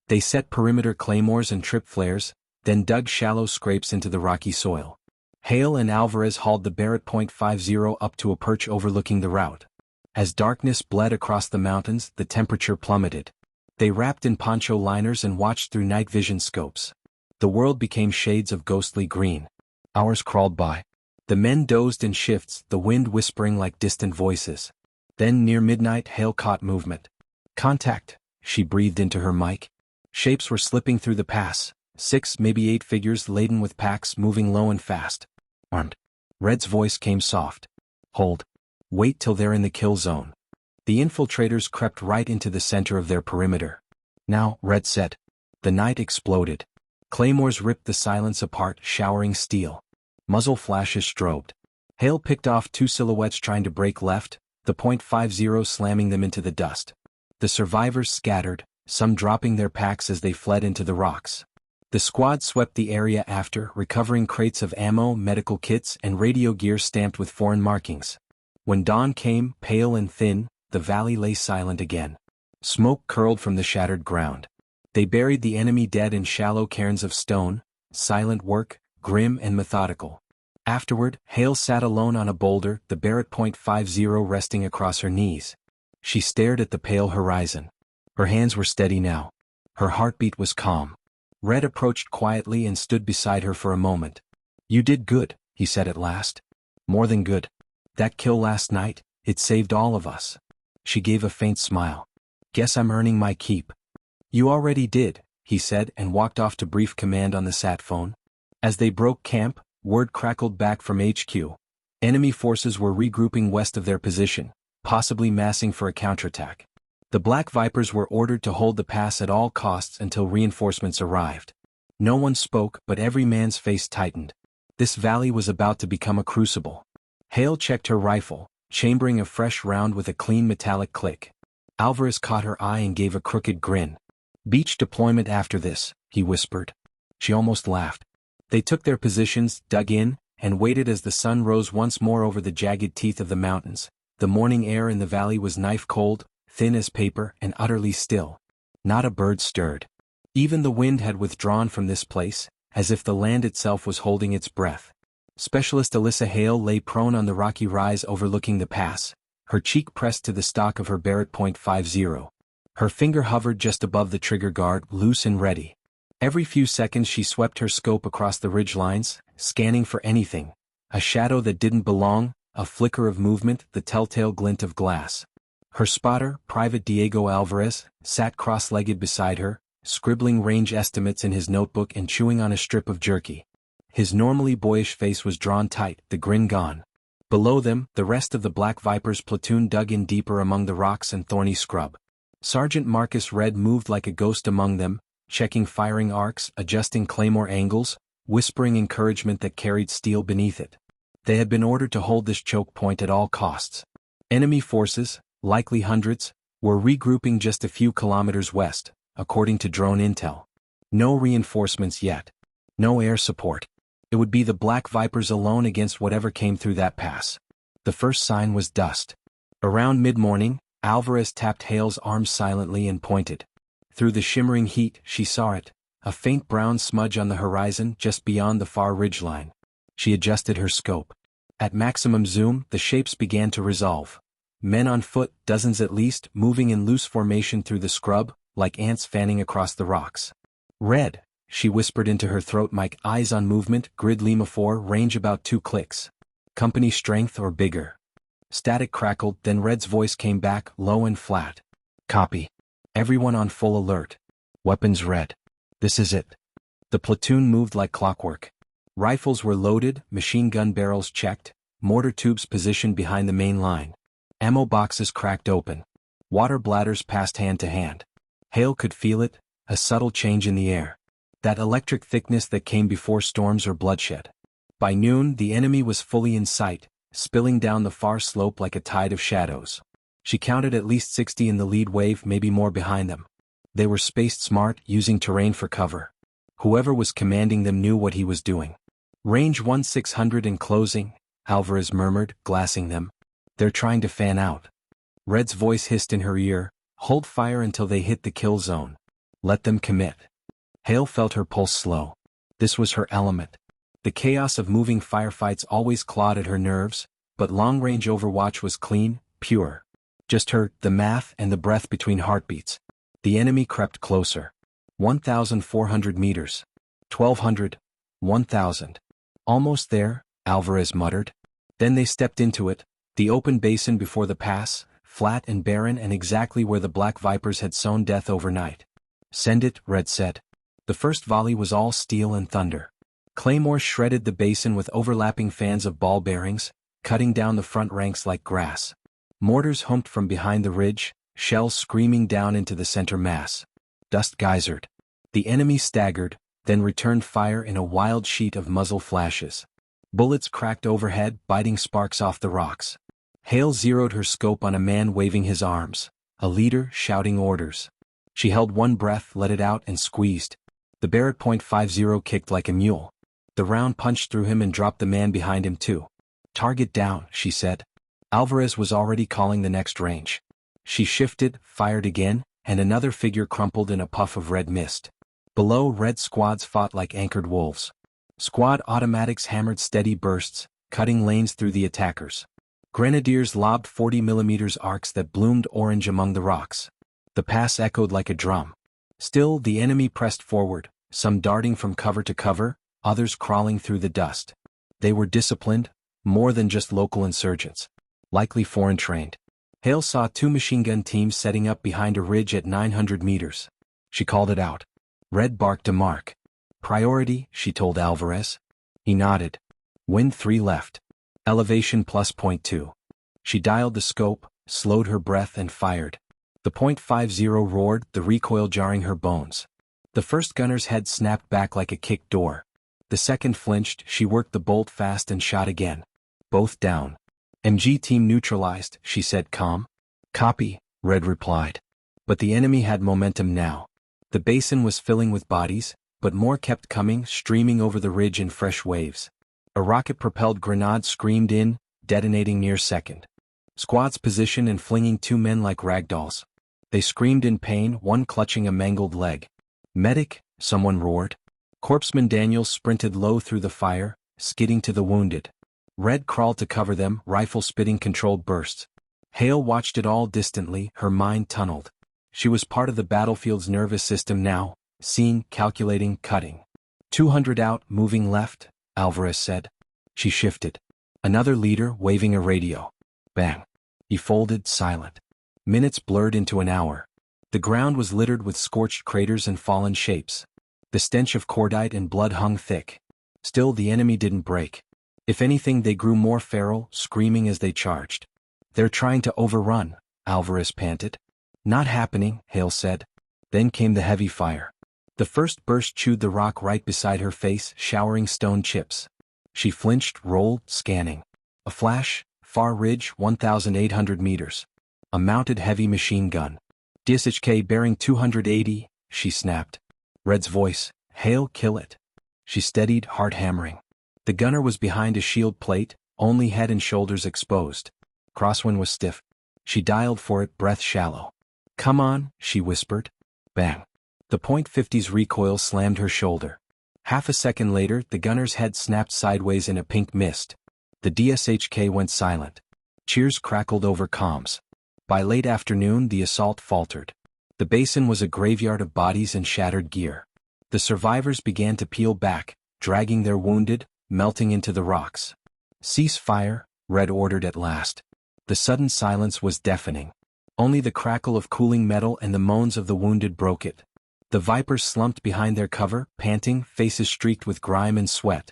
They set perimeter claymores and trip flares, then dug shallow scrapes into the rocky soil. Hale and Alvarez hauled the Barrett .50 up to a perch overlooking the route. As darkness bled across the mountains, the temperature plummeted. They wrapped in poncho liners and watched through night vision scopes. The world became shades of ghostly green. Hours crawled by. The men dozed in shifts, the wind whispering like distant voices. Then near midnight, Hale caught movement. "Contact," she breathed into her mic. Shapes were slipping through the pass, 6, maybe 8 figures laden with packs moving low and fast. "Armed." Red's voice came soft. "Hold. Wait till they're in the kill zone." The infiltrators crept right into the center of their perimeter. "Now," Red said. The night exploded. Claymores ripped the silence apart, showering steel. Muzzle flashes strobed. Hale picked off 2 silhouettes trying to break left, the .50 slamming them into the dust. The survivors scattered, some dropping their packs as they fled into the rocks. The squad swept the area after, recovering crates of ammo, medical kits, and radio gear stamped with foreign markings. When dawn came, pale and thin, the valley lay silent again. Smoke curled from the shattered ground. They buried the enemy dead in shallow cairns of stone, silent work, grim and methodical. Afterward, Hale sat alone on a boulder, the Barrett .50 resting across her knees. She stared at the pale horizon. Her hands were steady now. Her heartbeat was calm. Red approached quietly and stood beside her for a moment. "You did good," he said at last. "More than good. That kill last night, it saved all of us." She gave a faint smile. "Guess I'm earning my keep." "You already did," he said and walked off to brief command on the sat phone. As they broke camp, word crackled back from HQ. Enemy forces were regrouping west of their position, possibly massing for a counterattack. The Black Vipers were ordered to hold the pass at all costs until reinforcements arrived. No one spoke, but every man's face tightened. This valley was about to become a crucible. Hale checked her rifle, chambering a fresh round with a clean metallic click. Alvarez caught her eye and gave a crooked grin. "Beach deployment after this," he whispered. She almost laughed. They took their positions, dug in, and waited as the sun rose once more over the jagged teeth of the mountains. The morning air in the valley was knife-cold, thin as paper, and utterly still. Not a bird stirred. Even the wind had withdrawn from this place, as if the land itself was holding its breath. Specialist Alyssa Hale lay prone on the rocky rise overlooking the pass, her cheek pressed to the stock of her Barrett .50. Her finger hovered just above the trigger guard, loose and ready. Every few seconds she swept her scope across the ridgelines, scanning for anything. A shadow that didn't belong, a flicker of movement, the telltale glint of glass. Her spotter, Private Diego Alvarez, sat cross-legged beside her, scribbling range estimates in his notebook and chewing on a strip of jerky. His normally boyish face was drawn tight, the grin gone. Below them, the rest of the Black Vipers platoon dug in deeper among the rocks and thorny scrub. Sergeant Marcus Red moved like a ghost among them, checking firing arcs, adjusting claymore angles, whispering encouragement that carried steel beneath it. They had been ordered to hold this choke point at all costs. Enemy forces, likely hundreds, were regrouping just a few kilometers west, according to drone intel. No reinforcements yet. No air support. It would be the Black Vipers alone against whatever came through that pass. The first sign was dust. Around mid-morning, Alvarez tapped Hale's arm silently and pointed. Through the shimmering heat, she saw it, a faint brown smudge on the horizon just beyond the far ridgeline. She adjusted her scope. At maximum zoom, the shapes began to resolve. Men on foot, dozens at least, moving in loose formation through the scrub, like ants fanning across the rocks. "Red," she whispered into her throat mic, eyes on movement, grid Lima 4, range about 2 clicks. "Company strength or bigger?" Static crackled, then Red's voice came back, low and flat. "Copy. Everyone on full alert. Weapons red. This is it. The platoon moved like clockwork. Rifles were loaded, machine gun barrels checked, mortar tubes positioned behind the main line. Ammo boxes cracked open. Water bladders passed hand to hand. Hale could feel it, a subtle change in the air. That electric thickness that came before storms or bloodshed. By noon, the enemy was fully in sight, spilling down the far slope like a tide of shadows. She counted at least 60 in the lead wave, maybe more behind them. They were spaced smart, using terrain for cover. Whoever was commanding them knew what he was doing. Range 1600 in closing, Alvarez murmured, glassing them. They're trying to fan out. Red's voice hissed in her ear, hold fire until they hit the kill zone. Let them commit. Hale felt her pulse slow. This was her element. The chaos of moving firefights always clawed at her nerves, but long-range overwatch was clean, pure. Just her, the math, and the breath between heartbeats. The enemy crept closer. 1,400 meters. 1,200. 1,000. Almost there, Alvarez muttered. Then they stepped into it, the open basin before the pass, flat and barren and exactly where the Black Vipers had sown death overnight. Send it, Red said. The first volley was all steel and thunder. Claymores shredded the basin with overlapping fans of ball bearings, cutting down the front ranks like grass. Mortars humped from behind the ridge, shells screaming down into the center mass. Dust geysered. The enemy staggered, then returned fire in a wild sheet of muzzle flashes. Bullets cracked overhead, biting sparks off the rocks. Hale zeroed her scope on a man waving his arms, a leader shouting orders. She held one breath, let it out, and squeezed. The Barrett .50 kicked like a mule. The round punched through him and dropped the man behind him too. Target down, she said. Alvarez was already calling the next range. She shifted, fired again, and another figure crumpled in a puff of red mist. Below, red squads fought like anchored wolves. Squad automatics hammered steady bursts, cutting lanes through the attackers. Grenadiers lobbed 40mm arcs that bloomed orange among the rocks. The pass echoed like a drum. Still, the enemy pressed forward, some darting from cover to cover, others crawling through the dust. They were disciplined, more than just local insurgents. Likely foreign-trained. Hale saw two machine gun teams setting up behind a ridge at 900 meters. She called it out. Red barked a mark. Priority, she told Alvarez. He nodded. Wind 3 left. Elevation plus .2. She dialed the scope, slowed her breath and fired. The .50 roared, the recoil jarring her bones. The first gunner's head snapped back like a kicked door. The second flinched, she worked the bolt fast and shot again. Both down. MG team neutralized, she said calm. Copy, Red replied. But the enemy had momentum now. The basin was filling with bodies, but more kept coming, streaming over the ridge in fresh waves. A rocket-propelled grenade screamed in, detonating near second. Squads positioned and flinging two men like ragdolls. They screamed in pain, one clutching a mangled leg. Medic, someone roared. Corpsman Daniels sprinted low through the fire, skidding to the wounded. Red crawled to cover them, rifle spitting controlled bursts. Hale watched it all distantly, her mind tunneled. She was part of the battlefield's nervous system now, seeing, calculating, cutting. 200 out, moving left, Alvarez said. She shifted. Another leader, waving a radio. Bang. He folded, silent. Minutes blurred into an hour. The ground was littered with scorched craters and fallen shapes. The stench of cordite and blood hung thick. Still, the enemy didn't break. If anything, they grew more feral, screaming as they charged. They're trying to overrun, Alvarez panted. Not happening, Hale said. Then came the heavy fire. The first burst chewed the rock right beside her face, showering stone chips. She flinched, rolled, scanning. A flash, far ridge, 1,800 meters. A mounted heavy machine gun. DSHK bearing 280, she snapped. Red's voice, Hale, kill it. She steadied, heart hammering. The gunner was behind a shield plate, only head and shoulders exposed. Crosswind was stiff. She dialed for it, breath shallow. Come on, she whispered. Bang. The .50's recoil slammed her shoulder. Half a second later, the gunner's head snapped sideways in a pink mist. The DSHK went silent. Cheers crackled over comms. By late afternoon, the assault faltered. The basin was a graveyard of bodies and shattered gear. The survivors began to peel back, dragging their wounded, melting into the rocks. Cease fire, Red ordered at last. The sudden silence was deafening. Only the crackle of cooling metal and the moans of the wounded broke it. The Vipers slumped behind their cover, panting, faces streaked with grime and sweat.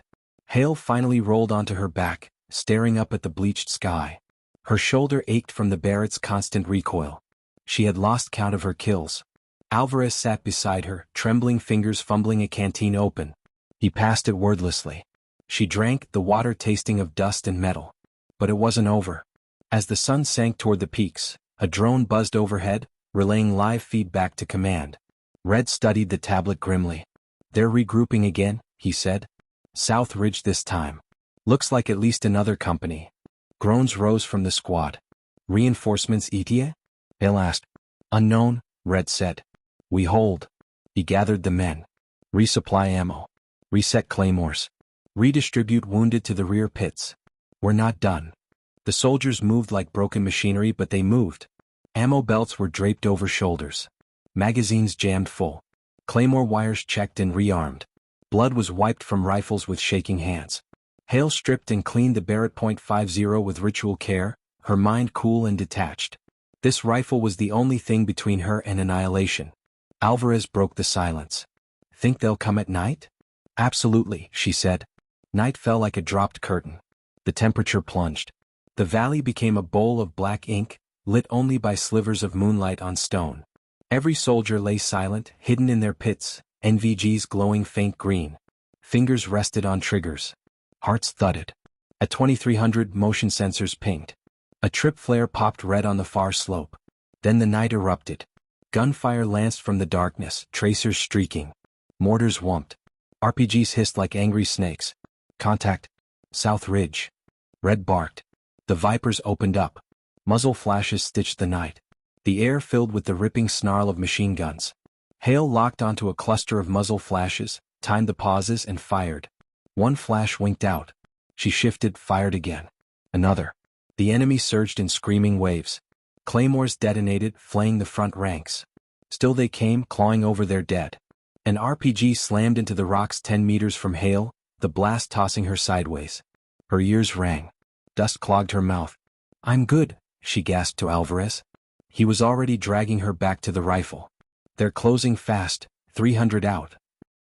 Hale finally rolled onto her back, staring up at the bleached sky. Her shoulder ached from the Barrett's constant recoil. She had lost count of her kills. Alvarez sat beside her, trembling fingers fumbling a canteen open. He passed it wordlessly. She drank, the water tasting of dust and metal. But it wasn't over. As the sun sank toward the peaks, a drone buzzed overhead, relaying live feedback to command. Red studied the tablet grimly. "They're regrouping again," he said. "South Ridge this time. Looks like at least another company." Groans rose from the squad. "Reinforcements ETA?" Hale asked. "Unknown," Red said. "We hold." He gathered the men. "Resupply ammo. Reset claymores. Redistribute wounded to the rear pits. We're not done." The soldiers moved like broken machinery, but they moved. Ammo belts were draped over shoulders. Magazines jammed full. Claymore wires checked and rearmed. Blood was wiped from rifles with shaking hands. Hale stripped and cleaned the Barrett .50 with ritual care, her mind cool and detached. This rifle was the only thing between her and annihilation. Alvarez broke the silence. "Think they'll come at night?" "Absolutely," she said. Night fell like a dropped curtain. The temperature plunged. The valley became a bowl of black ink, lit only by slivers of moonlight on stone. Every soldier lay silent, hidden in their pits, NVGs glowing faint green. Fingers rested on triggers. Hearts thudded. At 2300, motion sensors pinged. A trip flare popped red on the far slope. Then the night erupted. Gunfire lanced from the darkness, tracers streaking. Mortars whumped. RPGs hissed like angry snakes. "Contact. South Ridge." Red barked. The Vipers opened up. Muzzle flashes stitched the night. The air filled with the ripping snarl of machine guns. Hale locked onto a cluster of muzzle flashes, timed the pauses and fired. One flash winked out. She shifted, fired again. Another. The enemy surged in screaming waves. Claymores detonated, flaying the front ranks. Still they came, clawing over their dead. An RPG slammed into the rocks 10 meters from Hale, the blast tossing her sideways. Her ears rang. Dust clogged her mouth. "I'm good," she gasped to Alvarez. He was already dragging her back to the rifle. "They're closing fast, 300 out."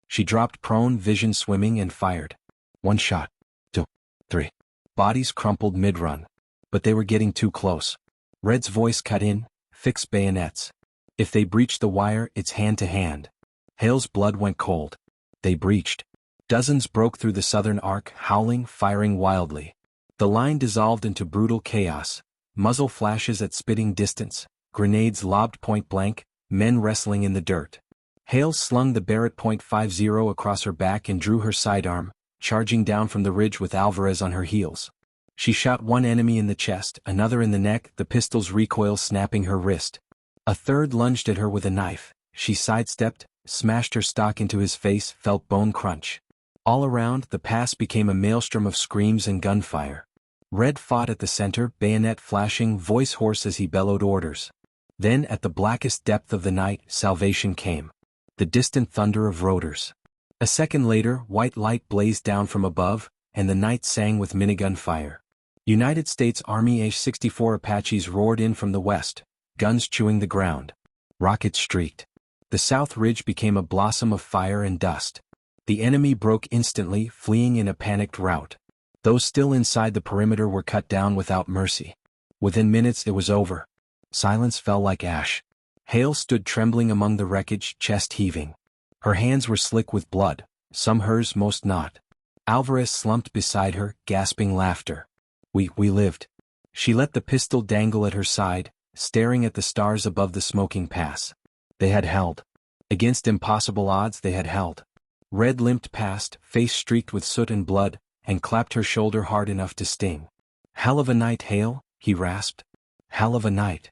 She dropped prone, vision swimming, and fired. One shot. Two. Three. Bodies crumpled mid-run. But they were getting too close. Red's voice cut in, "Fix bayonets. If they breach the wire, it's hand-to-hand." Hale's blood went cold. They breached. Dozens broke through the southern arc, howling, firing wildly. The line dissolved into brutal chaos. Muzzle flashes at spitting distance. Grenades lobbed point blank, men wrestling in the dirt. Hale slung the Barrett .50 across her back and drew her sidearm, charging down from the ridge with Alvarez on her heels. She shot one enemy in the chest, another in the neck, the pistol's recoil snapping her wrist. A third lunged at her with a knife. She sidestepped, smashed her stock into his face, felt bone crunch. All around, the pass became a maelstrom of screams and gunfire. Red fought at the center, bayonet flashing, voice hoarse as he bellowed orders. Then, at the blackest depth of the night, salvation came. The distant thunder of rotors. A second later, white light blazed down from above, and the night sang with minigun fire. United States Army H-64 Apaches roared in from the west, guns chewing the ground. Rockets streaked. The South Ridge became a blossom of fire and dust. The enemy broke instantly, fleeing in a panicked rout. Those still inside the perimeter were cut down without mercy. Within minutes it was over. Silence fell like ash. Hale stood trembling among the wreckage, chest heaving. Her hands were slick with blood, some hers, most not. Alvarez slumped beside her, gasping laughter. We lived." She let the pistol dangle at her side, staring at the stars above the smoking pass. They had held. Against impossible odds they had held. Red limped past, face streaked with soot and blood, and clapped her shoulder hard enough to sting. "Hell of a night, Hale," he rasped. "Hell of a night."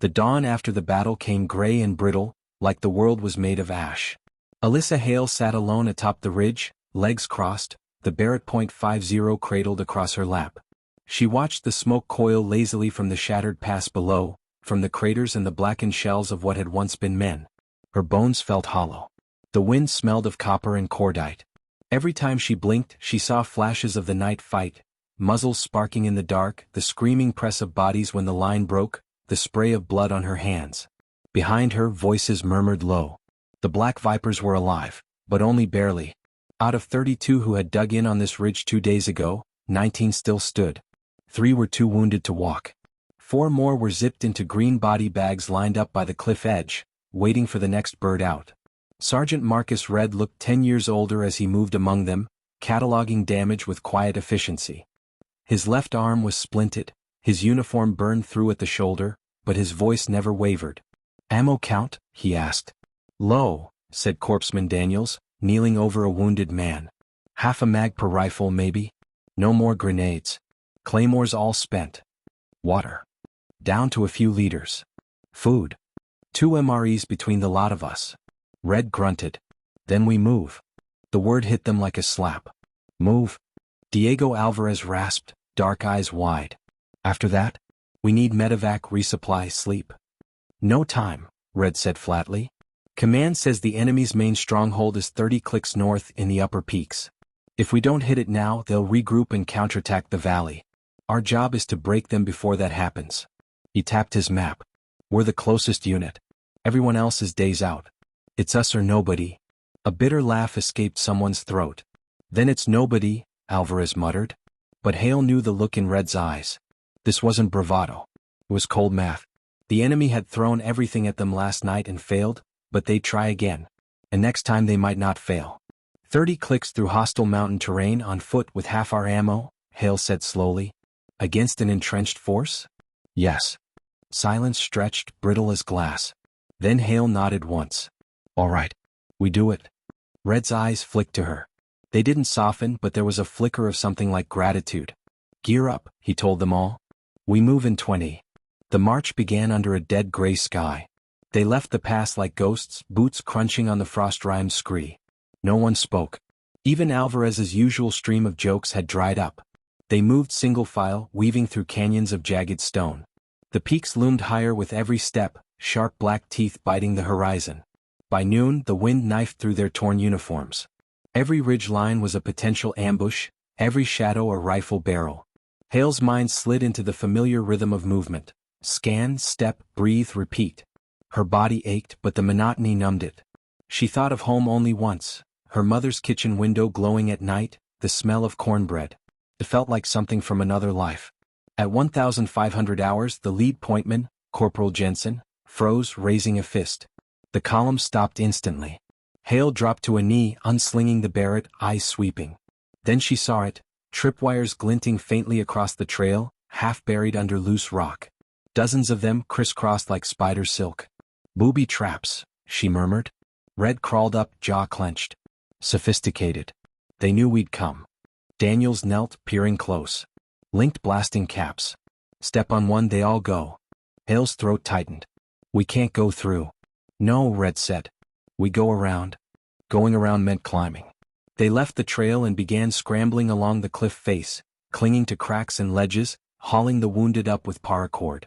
The dawn after the battle came gray and brittle, like the world was made of ash. Alyssa Hale sat alone atop the ridge, legs crossed, the Barrett .50 cradled across her lap. She watched the smoke coil lazily from the shattered pass below, from the craters and the blackened shells of what had once been men. Her bones felt hollow. The wind smelled of copper and cordite. Every time she blinked, she saw flashes of the night fight, muzzles sparking in the dark, the screaming press of bodies when the line broke, the spray of blood on her hands. Behind her, voices murmured low. The Black Vipers were alive, but only barely. Out of 32 who had dug in on this ridge 2 days ago, 19 still stood. 3 were too wounded to walk. 4 more were zipped into green body bags lined up by the cliff edge, waiting for the next bird out. Sergeant Marcus Red looked 10 years older as he moved among them, cataloging damage with quiet efficiency. His left arm was splinted, his uniform burned through at the shoulder, but his voice never wavered. "Ammo count?" he asked. "Low," said Corpsman Daniels, kneeling over a wounded man. "Half a mag per rifle maybe? No more grenades. Claymores all spent. Water. Down to a few liters. Food. 2 MREs between the lot of us." Red grunted. "Then we move." The word hit them like a slap. "Move?" Diego Alvarez rasped, dark eyes wide. "After that? We need medevac, resupply, sleep." "No time," Red said flatly. "Command says the enemy's main stronghold is 30 clicks north in the upper peaks. If we don't hit it now, they'll regroup and counterattack the valley. Our job is to break them before that happens." He tapped his map. "We're the closest unit. Everyone else is days out. It's us or nobody." A bitter laugh escaped someone's throat. "Then it's nobody," Alvarez muttered. But Hale knew the look in Red's eyes. This wasn't bravado. It was cold math. The enemy had thrown everything at them last night and failed, but they'd try again. And next time they might not fail. 30 clicks through hostile mountain terrain on foot with half our ammo, Hale said slowly. "Against an entrenched force?" "Yes." Silence stretched, brittle as glass. Then Hale nodded once. "All right. We do it." Red's eyes flicked to her. They didn't soften, but there was a flicker of something like gratitude. "Gear up," he told them all. "We move in 20. The march began under a dead gray sky. They left the pass like ghosts, boots crunching on the frost-rimed scree. No one spoke. Even Alvarez's usual stream of jokes had dried up. They moved single file, weaving through canyons of jagged stone. The peaks loomed higher with every step, sharp black teeth biting the horizon. By noon, the wind knifed through their torn uniforms. Every ridge line was a potential ambush, every shadow a rifle barrel. Hale's mind slid into the familiar rhythm of movement. Scan, step, breathe, repeat. Her body ached, but the monotony numbed it. She thought of home only once, her mother's kitchen window glowing at night, the smell of cornbread. It felt like something from another life. At 1,500 hours, the lead pointman, Corporal Jensen, froze, raising a fist. The column stopped instantly. Hale dropped to a knee, unslinging the Barrett, eyes sweeping. Then she saw it, tripwires glinting faintly across the trail, half buried under loose rock. Dozens of them crisscrossed like spider silk. "Booby traps," she murmured. Red crawled up, jaw clenched. "Sophisticated. They knew we'd come." Daniels knelt, peering close. Linked blasting caps. Step on one, they all go. Hale's throat tightened. "We can't go through." "No," Red said. "We go around." Going around meant climbing. They left the trail and began scrambling along the cliff face, clinging to cracks and ledges, hauling the wounded up with paracord.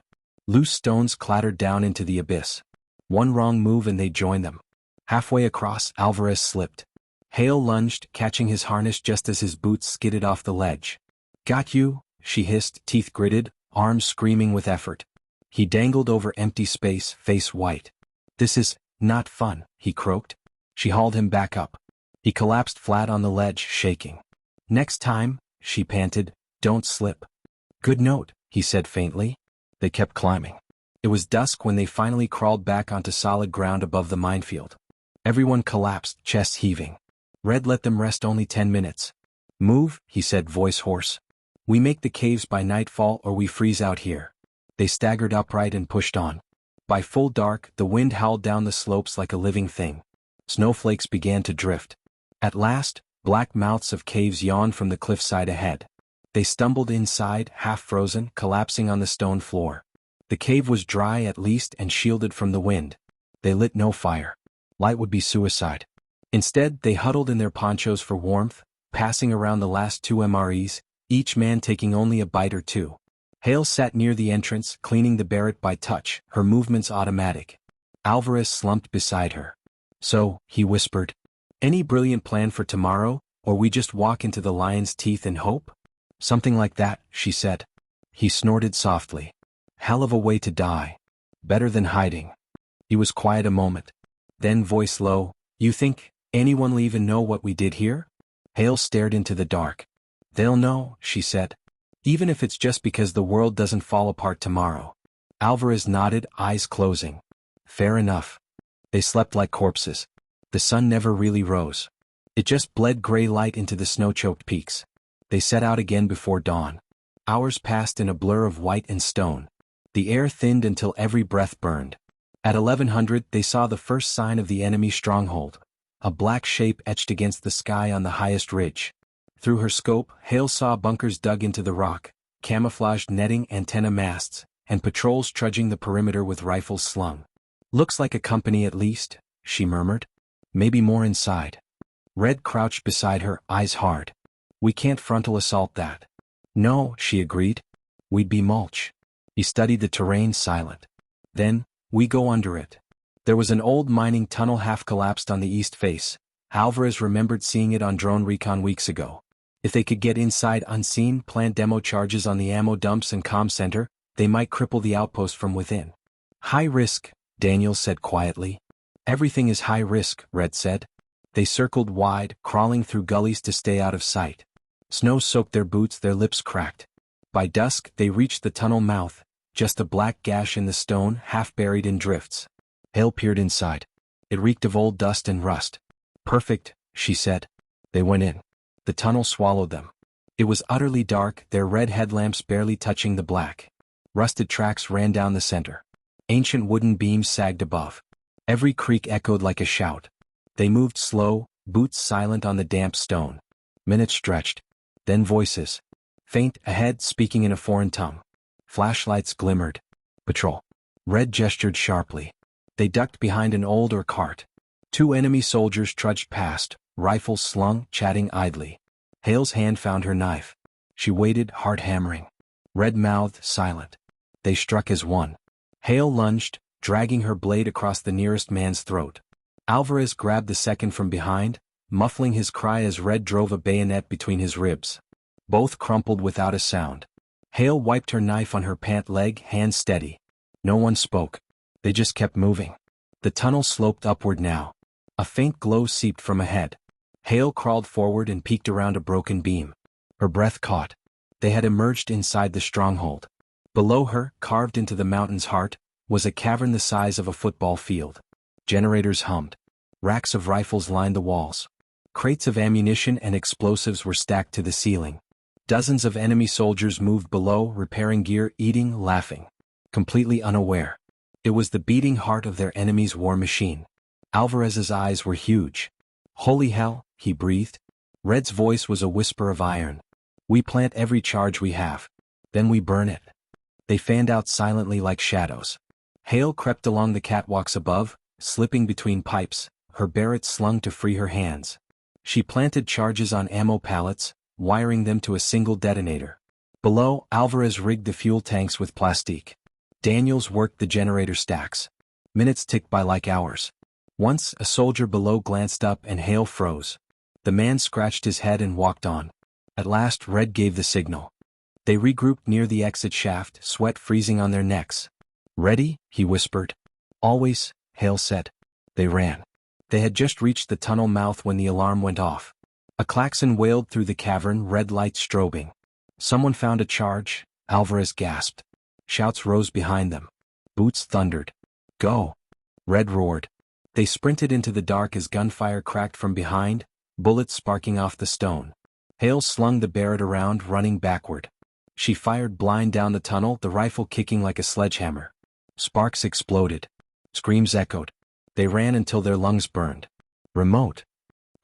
Loose stones clattered down into the abyss. One wrong move and they joined them. Halfway across, Alvarez slipped. Hale lunged, catching his harness just as his boots skidded off the ledge. "Got you," she hissed, teeth gritted, arms screaming with effort. He dangled over empty space, face white. "This is not fun," he croaked. She hauled him back up. He collapsed flat on the ledge, shaking. "Next time," she panted, "don't slip." "Good note," he said faintly. They kept climbing. It was dusk when they finally crawled back onto solid ground above the minefield. Everyone collapsed, chests heaving. Red let them rest only 10 minutes. "Move," he said, voice hoarse. "We make the caves by nightfall or we freeze out here." They staggered upright and pushed on. By full dark, the wind howled down the slopes like a living thing. Snowflakes began to drift. At last, black mouths of caves yawned from the cliffside ahead. They stumbled inside, half frozen, collapsing on the stone floor. The cave was dry at least and shielded from the wind. They lit no fire. Light would be suicide. Instead, they huddled in their ponchos for warmth, passing around the last 2 MREs, each man taking only a bite or two. Hale sat near the entrance, cleaning the Barrett by touch, her movements automatic. Alvarez slumped beside her. "So," he whispered, "any brilliant plan for tomorrow, or we just walk into the lion's teeth and hope?" "Something like that," she said. He snorted softly. "Hell of a way to die. Better than hiding." He was quiet a moment. Then voice low, "You think anyone'll even know what we did here?" Hale stared into the dark. "They'll know," she said. "Even if it's just because the world doesn't fall apart tomorrow." Alvarez nodded, eyes closing. "Fair enough." They slept like corpses. The sun never really rose. It just bled gray light into the snow-choked peaks. They set out again before dawn. Hours passed in a blur of white and stone. The air thinned until every breath burned. At 1100 they saw the first sign of the enemy stronghold, a black shape etched against the sky on the highest ridge. Through her scope, Hale saw bunkers dug into the rock, camouflaged netting, antenna masts, and patrols trudging the perimeter with rifles slung. "Looks like a company at least," she murmured. "Maybe more inside." Red crouched beside her, eyes hard. "We can't frontal assault that." "No," she agreed. "We'd be mulch." He studied the terrain, silent. "Then, we go under it." There was an old mining tunnel half-collapsed on the east face. Alvarez remembered seeing it on drone recon weeks ago. If they could get inside unseen, plant demo charges on the ammo dumps and comm center, they might cripple the outpost from within. "High risk," Daniel said quietly. "Everything is high risk," Red said. They circled wide, crawling through gullies to stay out of sight. Snow soaked their boots, their lips cracked. By dusk, they reached the tunnel mouth, just a black gash in the stone, half buried in drifts. Hale peered inside. It reeked of old dust and rust. "Perfect," she said. They went in. The tunnel swallowed them. It was utterly dark, their red headlamps barely touching the black. Rusted tracks ran down the center. Ancient wooden beams sagged above. Every creak echoed like a shout. They moved slow, boots silent on the damp stone. Minutes stretched. Then voices. Faint, ahead, speaking in a foreign tongue. Flashlights glimmered. "Patrol." Red gestured sharply. They ducked behind an old cart. 2 enemy soldiers trudged past, rifles slung, chatting idly. Hale's hand found her knife. She waited, heart hammering. Red-mouthed, silent. They struck as one. Hale lunged, dragging her blade across the nearest man's throat. Alvarez grabbed the second from behind, muffling his cry as Red drove a bayonet between his ribs. Both crumpled without a sound. Hale wiped her knife on her pant leg, hands steady. No one spoke. They just kept moving. The tunnel sloped upward now. A faint glow seeped from ahead. Hale crawled forward and peeked around a broken beam. Her breath caught. They had emerged inside the stronghold. Below her, carved into the mountain's heart, was a cavern the size of a football field. Generators hummed. Racks of rifles lined the walls. Crates of ammunition and explosives were stacked to the ceiling. Dozens of enemy soldiers moved below, repairing gear, eating, laughing. Completely unaware. It was the beating heart of their enemy's war machine. Alvarez's eyes were huge. "Holy hell," he breathed. Red's voice was a whisper of iron. "We plant every charge we have. Then we burn it." They fanned out silently like shadows. Hale crept along the catwalks above, slipping between pipes, her barrett slung to free her hands. She planted charges on ammo pallets, wiring them to a single detonator. Below, Alvarez rigged the fuel tanks with plastique. Daniels worked the generator stacks. Minutes ticked by like hours. Once, a soldier below glanced up and Hale froze. The man scratched his head and walked on. At last, Red gave the signal. They regrouped near the exit shaft, sweat freezing on their necks. "Ready?" he whispered. "Always," Hale said. They ran. They had just reached the tunnel mouth when the alarm went off. A klaxon wailed through the cavern, red lights strobing. "Someone found a charge," Alvarez gasped. Shouts rose behind them. Boots thundered. "Go!" Red roared. They sprinted into the dark as gunfire cracked from behind, bullets sparking off the stone. Hale slung the barrett around, running backward. She fired blind down the tunnel, the rifle kicking like a sledgehammer. Sparks exploded. Screams echoed. They ran until their lungs burned. "Remote!"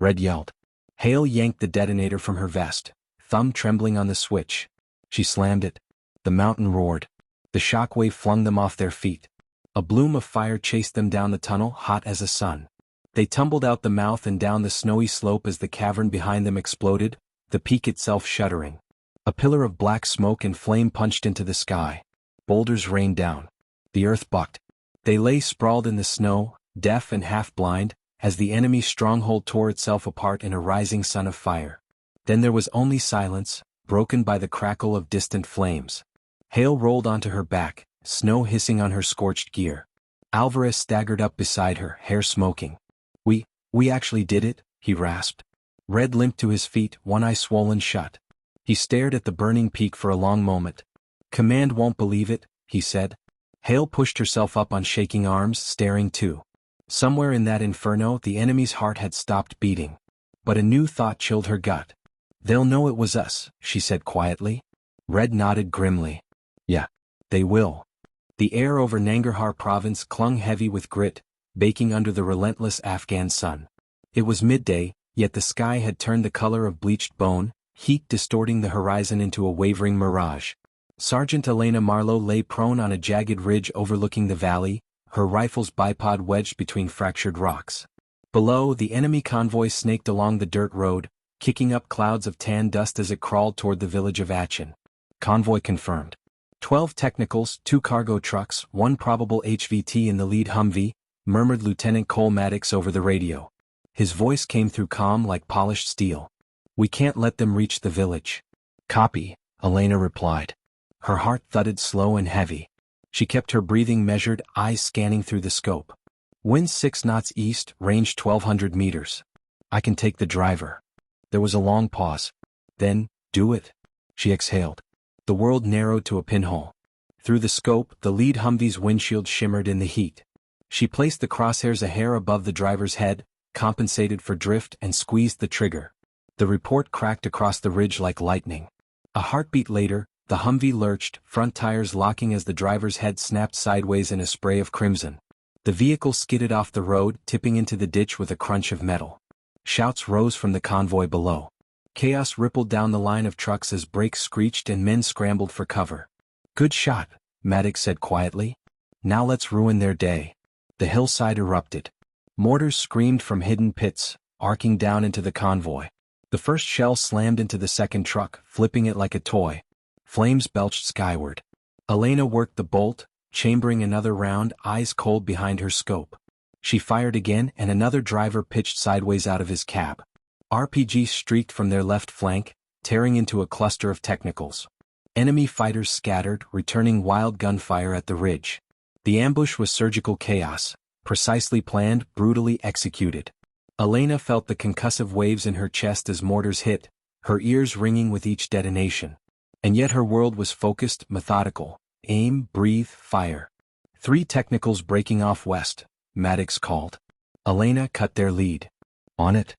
Red yelled. Hale yanked the detonator from her vest, thumb trembling on the switch. She slammed it. The mountain roared. The shockwave flung them off their feet. A bloom of fire chased them down the tunnel, hot as a sun. They tumbled out the mouth and down the snowy slope as the cavern behind them exploded, the peak itself shuddering. A pillar of black smoke and flame punched into the sky. Boulders rained down. The earth bucked. They lay sprawled in the snow, deaf and half-blind, as the enemy stronghold tore itself apart in a rising sun of fire. Then there was only silence, broken by the crackle of distant flames. Hale rolled onto her back, snow hissing on her scorched gear. Alvarez staggered up beside her, hair smoking. We actually did it," he rasped. Red limped to his feet, one eye swollen shut. He stared at the burning peak for a long moment. "Command won't believe it," he said. Hale pushed herself up on shaking arms, staring too. Somewhere in that inferno the enemy's heart had stopped beating. But a new thought chilled her gut. "They'll know it was us," she said quietly. Red nodded grimly. "Yeah, they will." The air over Nangarhar province clung heavy with grit, baking under the relentless Afghan sun. It was midday, yet the sky had turned the color of bleached bone, heat distorting the horizon into a wavering mirage. Sergeant Elena Marlowe lay prone on a jagged ridge overlooking the valley, her rifle's bipod wedged between fractured rocks. Below, the enemy convoy snaked along the dirt road, kicking up clouds of tan dust as it crawled toward the village of Achin. Convoy confirmed. 12 technicals, 2 cargo trucks, 1 probable HVT in the lead Humvee, murmured Lieutenant Cole Maddox over the radio. His voice came through calm like polished steel. "We can't let them reach the village." "Copy," Elena replied. Her heart thudded slow and heavy. She kept her breathing measured, eyes scanning through the scope. Wind 6 knots east, range 1,200 meters. "I can take the driver." There was a long pause. Then, "Do it," she exhaled. The world narrowed to a pinhole. Through the scope, the lead Humvee's windshield shimmered in the heat. She placed the crosshairs a hair above the driver's head, compensated for drift, and squeezed the trigger. The report cracked across the ridge like lightning. A heartbeat later, the Humvee lurched, front tires locking as the driver's head snapped sideways in a spray of crimson. The vehicle skidded off the road, tipping into the ditch with a crunch of metal. Shouts rose from the convoy below. Chaos rippled down the line of trucks as brakes screeched and men scrambled for cover. "Good shot," Maddox said quietly. "Now let's ruin their day." The hillside erupted. Mortars screamed from hidden pits, arcing down into the convoy. The first shell slammed into the second truck, flipping it like a toy. Flames belched skyward. Elena worked the bolt, chambering another round, eyes cold behind her scope. She fired again and another driver pitched sideways out of his cab. RPGs streaked from their left flank, tearing into a cluster of technicals. Enemy fighters scattered, returning wild gunfire at the ridge. The ambush was surgical chaos, precisely planned, brutally executed. Elena felt the concussive waves in her chest as mortars hit, her ears ringing with each detonation. And yet her world was focused, methodical. Aim, breathe, fire. 3 technicals breaking off west, Maddox called. Elena cut their lead. "On it."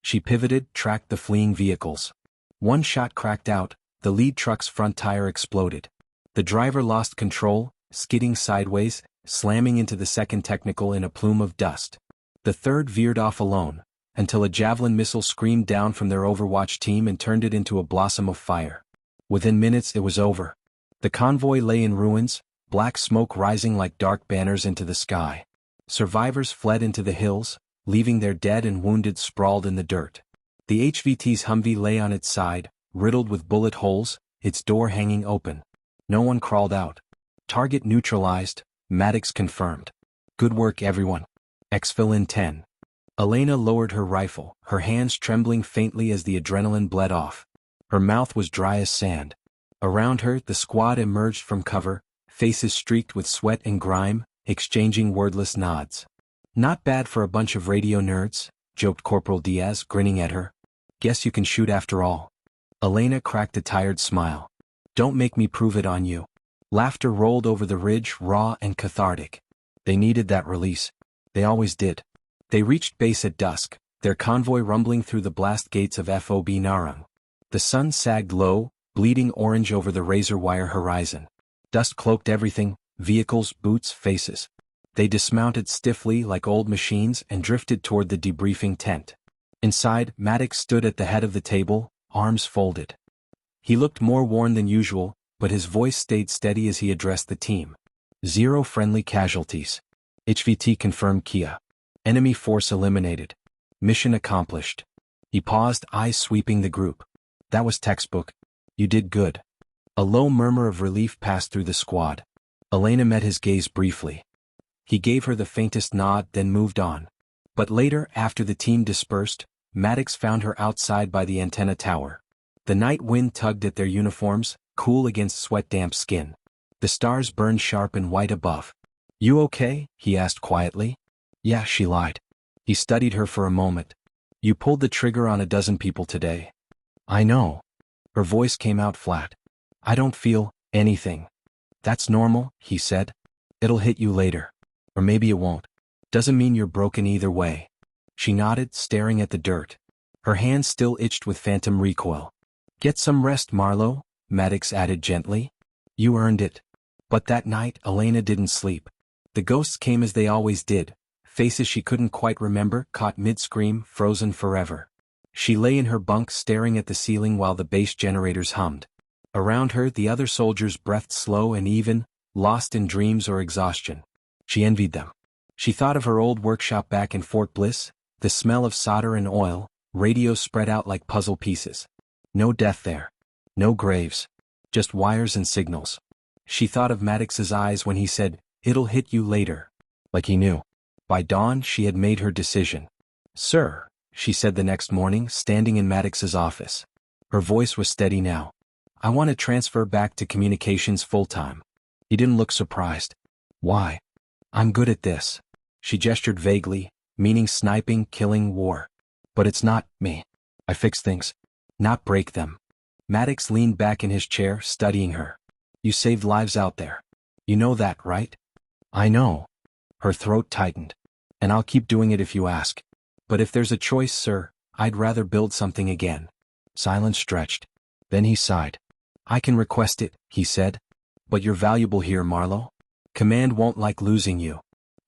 She pivoted, tracked the fleeing vehicles. One shot cracked out, the lead truck's front tire exploded. The driver lost control, skidding sideways, slamming into the second technical in a plume of dust. The third veered off alone, until a javelin missile screamed down from their Overwatch team and turned it into a blossom of fire. Within minutes it was over. The convoy lay in ruins, black smoke rising like dark banners into the sky. Survivors fled into the hills, leaving their dead and wounded sprawled in the dirt. The HVT's Humvee lay on its side, riddled with bullet holes, its door hanging open. No one crawled out. "Target neutralized," Maddox confirmed. "Good work everyone. Exfil in 10. Elena lowered her rifle, her hands trembling faintly as the adrenaline bled off. Her mouth was dry as sand. Around her, the squad emerged from cover, faces streaked with sweat and grime, exchanging wordless nods. "Not bad for a bunch of radio nerds," joked Corporal Diaz, grinning at her. "Guess you can shoot after all." Elena cracked a tired smile. "Don't make me prove it on you." Laughter rolled over the ridge, raw and cathartic. They needed that release. They always did. They reached base at dusk, their convoy rumbling through the blast gates of FOB Narang. The sun sagged low, bleeding orange over the razor wire horizon. Dust cloaked everything, vehicles, boots, faces. They dismounted stiffly like old machines and drifted toward the debriefing tent. Inside, Maddox stood at the head of the table, arms folded. He looked more worn than usual, but his voice stayed steady as he addressed the team. 0 friendly casualties. HVT confirmed Kia. Enemy force eliminated. Mission accomplished. He paused, eyes sweeping the group. "That was textbook. You did good." A low murmur of relief passed through the squad. Elena met his gaze briefly. He gave her the faintest nod, then moved on. But later, after the team dispersed, Maddox found her outside by the antenna tower. The night wind tugged at their uniforms, cool against sweat-damp skin. The stars burned sharp and white above. You okay? He asked quietly. Yeah, she lied. He studied her for a moment. You pulled the trigger on a dozen people today. I know. Her voice came out flat. I don't feel anything. That's normal, he said. It'll hit you later. Or maybe it won't. Doesn't mean you're broken either way. She nodded, staring at the dirt. Her hands still itched with phantom recoil. Get some rest, Marlowe, Maddox added gently. You earned it. But that night, Elena didn't sleep. The ghosts came as they always did, faces she couldn't quite remember, caught mid-scream, frozen forever. She lay in her bunk staring at the ceiling while the base generators hummed. Around her, the other soldiers breathed slow and even, lost in dreams or exhaustion. She envied them. She thought of her old workshop back in Fort Bliss, the smell of solder and oil, radios spread out like puzzle pieces. No death there. No graves. Just wires and signals. She thought of Maddox's eyes when he said, "It'll hit you later." Like he knew. By dawn, she had made her decision. Sir, she said the next morning, standing in Maddox's office. Her voice was steady now. I want to transfer back to communications full-time. He didn't look surprised. Why? I'm good at this. She gestured vaguely, meaning sniping, killing, war. But it's not me. I fix things, not break them. Maddox leaned back in his chair, studying her. You saved lives out there. You know that, right? I know. Her throat tightened. And I'll keep doing it if you ask. But if there's a choice, sir, I'd rather build something again. Silence stretched. Then he sighed. I can request it, he said. But you're valuable here, Marlowe. Command won't like losing you.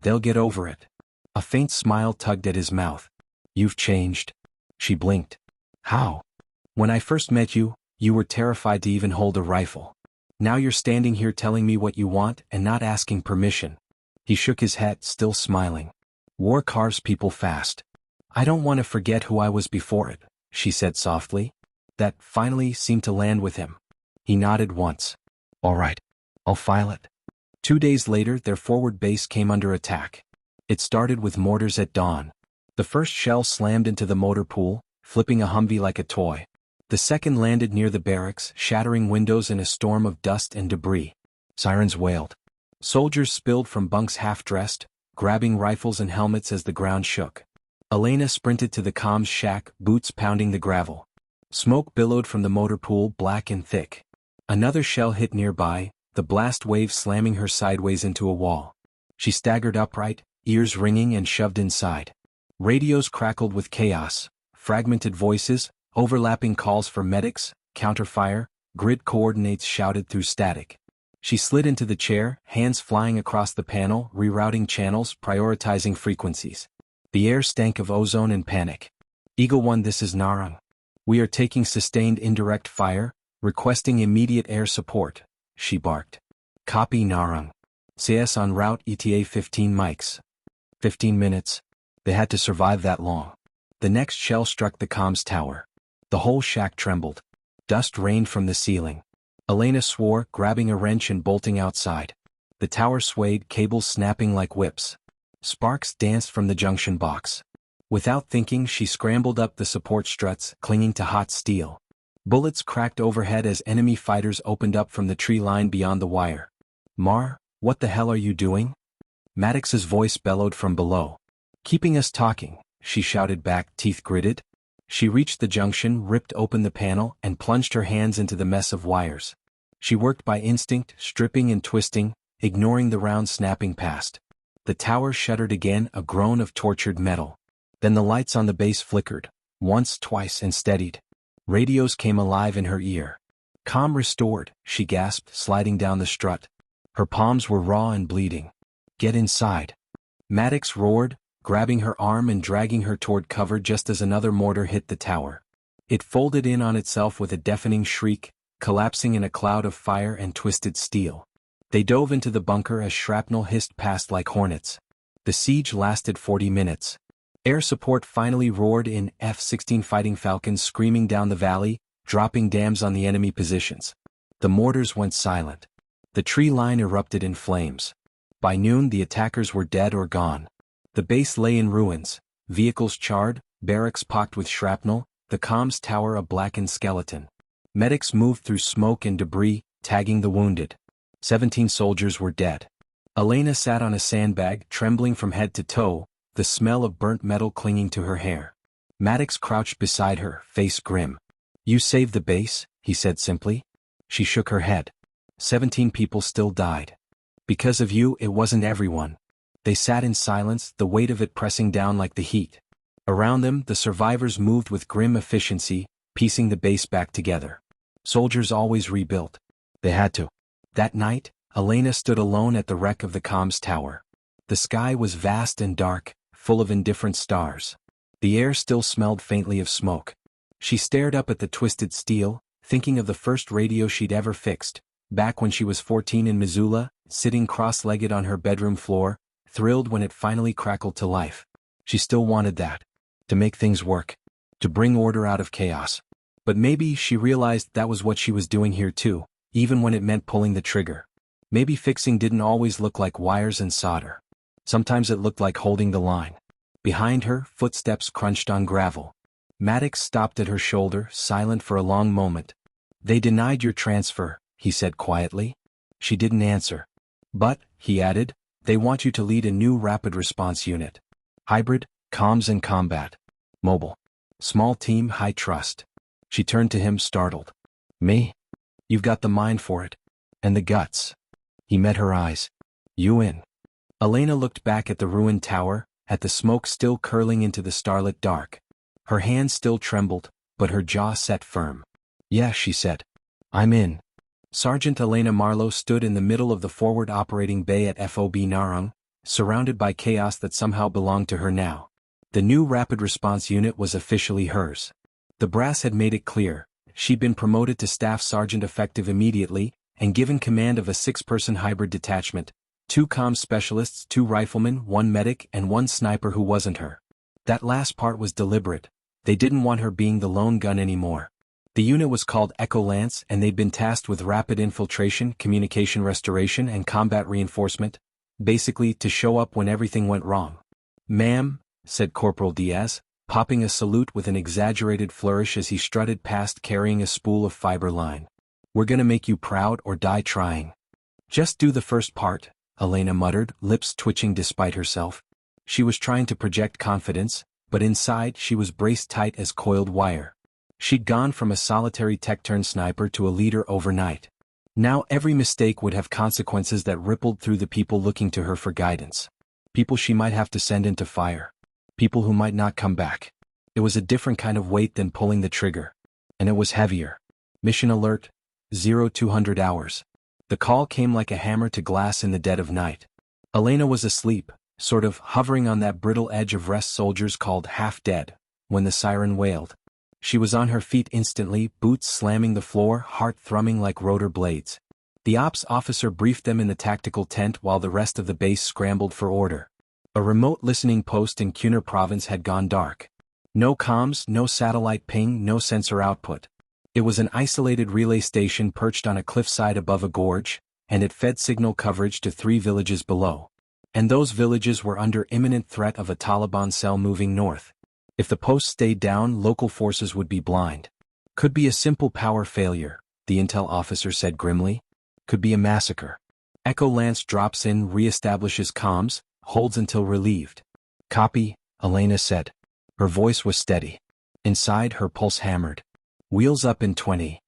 They'll get over it. A faint smile tugged at his mouth. You've changed. She blinked. How? When I first met you, you were terrified to even hold a rifle. Now you're standing here telling me what you want and not asking permission. He shook his head, still smiling. War carves people fast. I don't want to forget who I was before it, she said softly. That finally seemed to land with him. He nodded once. All right. I'll file it. 2 days later, their forward base came under attack. It started with mortars at dawn. The first shell slammed into the motor pool, flipping a Humvee like a toy. The second landed near the barracks, shattering windows in a storm of dust and debris. Sirens wailed. Soldiers spilled from bunks half-dressed, grabbing rifles and helmets as the ground shook. Elena sprinted to the comms shack, boots pounding the gravel. Smoke billowed from the motor pool, black and thick. Another shell hit nearby, the blast wave slamming her sideways into a wall. She staggered upright, ears ringing, and shoved inside. Radios crackled with chaos, fragmented voices, overlapping calls for medics, counterfire, grid coordinates shouted through static. She slid into the chair, hands flying across the panel, rerouting channels, prioritizing frequencies. The air stank of ozone and panic. Eagle 1, this is Narang. We are taking sustained indirect fire, requesting immediate air support, she barked. Copy, Narang. CS en route, ETA 15 mics. 15 minutes. They had to survive that long. The next shell struck the comms tower. The whole shack trembled. Dust rained from the ceiling. Elena swore, grabbing a wrench and bolting outside. The tower swayed, cables snapping like whips. Sparks danced from the junction box. Without thinking, she scrambled up the support struts, clinging to hot steel. Bullets cracked overhead as enemy fighters opened up from the tree line beyond the wire. Mar, what the hell are you doing? Maddox's voice bellowed from below. Keeping us talking, she shouted back, teeth gritted. She reached the junction, ripped open the panel, and plunged her hands into the mess of wires. She worked by instinct, stripping and twisting, ignoring the round snapping past. The tower shuddered again, a groan of tortured metal. Then the lights on the base flickered, once, twice, and steadied. Radios came alive in her ear. Comm restored, she gasped, sliding down the strut. Her palms were raw and bleeding. Get inside. Maddox roared, grabbing her arm and dragging her toward cover just as another mortar hit the tower. It folded in on itself with a deafening shriek, collapsing in a cloud of fire and twisted steel. They dove into the bunker as shrapnel hissed past like hornets. The siege lasted 40 minutes. Air support finally roared in, F-16 Fighting Falcons screaming down the valley, dropping dams on the enemy positions. The mortars went silent. The tree line erupted in flames. By noon, the attackers were dead or gone. The base lay in ruins, vehicles charred, barracks pocked with shrapnel, the comms tower a blackened skeleton. Medics moved through smoke and debris, tagging the wounded. 17 soldiers were dead. Elena sat on a sandbag, trembling from head to toe, the smell of burnt metal clinging to her hair. Maddox crouched beside her, face grim. "You saved the base," he said simply. She shook her head. 17 people still died. "Because of you, it wasn't everyone." They sat in silence, the weight of it pressing down like the heat. Around them, the survivors moved with grim efficiency, piecing the base back together. Soldiers always rebuilt. They had to. That night, Elena stood alone at the wreck of the comms tower. The sky was vast and dark, full of indifferent stars. The air still smelled faintly of smoke. She stared up at the twisted steel, thinking of the first radio she'd ever fixed, back when she was 14 in Missoula, sitting cross-legged on her bedroom floor, thrilled when it finally crackled to life. She still wanted that. To make things work. To bring order out of chaos. But maybe she realized that was what she was doing here too, even when it meant pulling the trigger. Maybe fixing didn't always look like wires and solder. Sometimes it looked like holding the line. Behind her, footsteps crunched on gravel. Maddox stopped at her shoulder, silent for a long moment. "They denied your transfer," he said quietly. She didn't answer. "But," he added, "they want you to lead a new rapid response unit. Hybrid, comms and combat. Mobile. Small team, high trust." She turned to him, startled. "Me? You've got the mind for it. And the guts." He met her eyes. "You in?" Elena looked back at the ruined tower, at the smoke still curling into the starlit dark. Her hand still trembled, but her jaw set firm. "Yeah," she said. "I'm in." Sergeant Elena Marlowe stood in the middle of the forward operating bay at FOB Narang, surrounded by chaos that somehow belonged to her now. The new rapid response unit was officially hers. The brass had made it clear, she'd been promoted to staff sergeant effective immediately, and given command of a 6-person hybrid detachment, 2 comms specialists, 2 riflemen, 1 medic and 1 sniper who wasn't her. That last part was deliberate. They didn't want her being the lone gun anymore. The unit was called Echo Lance and they'd been tasked with rapid infiltration, communication restoration and combat reinforcement, basically to show up when everything went wrong. "Ma'am," said Corporal Diaz, popping a salute with an exaggerated flourish as he strutted past carrying a spool of fiber line. "We're gonna make you proud or die trying." "Just do the first part," Elena muttered, lips twitching despite herself. She was trying to project confidence, but inside she was braced tight as coiled wire. She'd gone from a solitary tech-turned sniper to a leader overnight. Now every mistake would have consequences that rippled through the people looking to her for guidance. People she might have to send into fire. People who might not come back. It was a different kind of weight than pulling the trigger. And it was heavier. "Mission alert. 0200 hours. The call came like a hammer to glass in the dead of night. Elena was asleep, sort of hovering on that brittle edge of rest soldiers called half-dead, when the siren wailed. She was on her feet instantly, boots slamming the floor, heart thrumming like rotor blades. The ops officer briefed them in the tactical tent while the rest of the base scrambled for order. A remote listening post in Kunar province had gone dark. No comms, no satellite ping, no sensor output. It was an isolated relay station perched on a cliffside above a gorge, and it fed signal coverage to 3 villages below. And those villages were under imminent threat of a Taliban cell moving north. If the post stayed down, local forces would be blind. Could be a simple power failure, the intel officer said grimly. Could be a massacre. Echo Lance drops in, reestablishes comms, holds until relieved. "Copy," Elena said. Her voice was steady. Inside, her pulse hammered. "Wheels up in 20.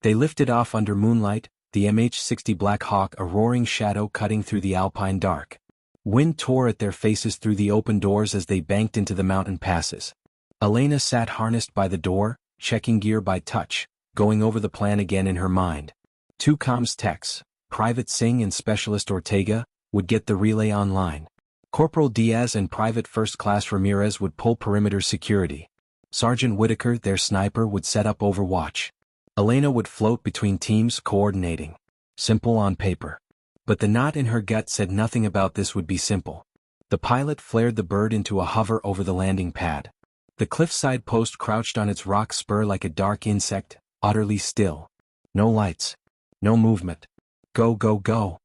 They lifted off under moonlight, the MH-60 Black Hawk a roaring shadow cutting through the alpine dark. Wind tore at their faces through the open doors as they banked into the mountain passes. Elena sat harnessed by the door, checking gear by touch, going over the plan again in her mind. 2 comms techs, Private Singh and Specialist Ortega, would get the relay online. Corporal Diaz and Private First Class Ramirez would pull perimeter security. Sergeant Whitaker, their sniper, would set up overwatch. Elena would float between teams, coordinating. Simple on paper. But the knot in her gut said nothing about this would be simple. The pilot flared the bird into a hover over the landing pad. The cliffside post crouched on its rock spur like a dark insect, utterly still. No lights. No movement. Go, go, go.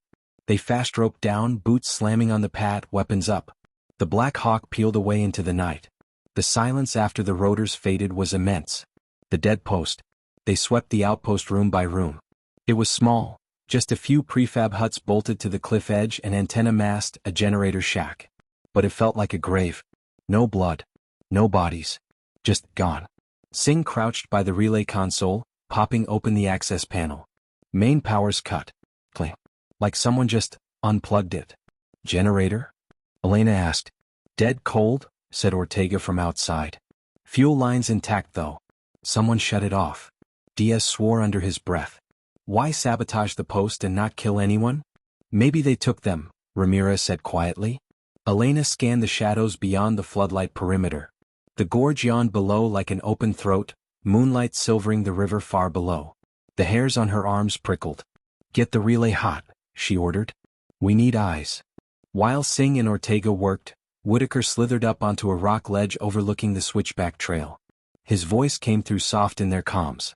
They fast roped down, boots slamming on the pad, weapons up. The Black Hawk peeled away into the night. The silence after the rotors faded was immense. The dead post. They swept the outpost room by room. It was small, Just a few prefab huts bolted to the cliff edge, an antenna mast, a generator shack. But it felt like a grave. No blood. No bodies. Just gone. Singh crouched by the relay console, popping open the access panel. Main power's cut. Cling. Like someone just unplugged it. Generator? Elena asked. Dead cold, said Ortega from outside. Fuel lines intact though. Someone shut it off. Diaz swore under his breath. Why sabotage the post and not kill anyone? Maybe they took them, Ramirez said quietly. Elena scanned the shadows beyond the floodlight perimeter. The gorge yawned below like an open throat, moonlight silvering the river far below. The hairs on her arms prickled. Get the relay hot, she ordered. We need eyes. While Singh and Ortega worked, Whitaker slithered up onto a rock ledge overlooking the switchback trail. His voice came through soft in their comms.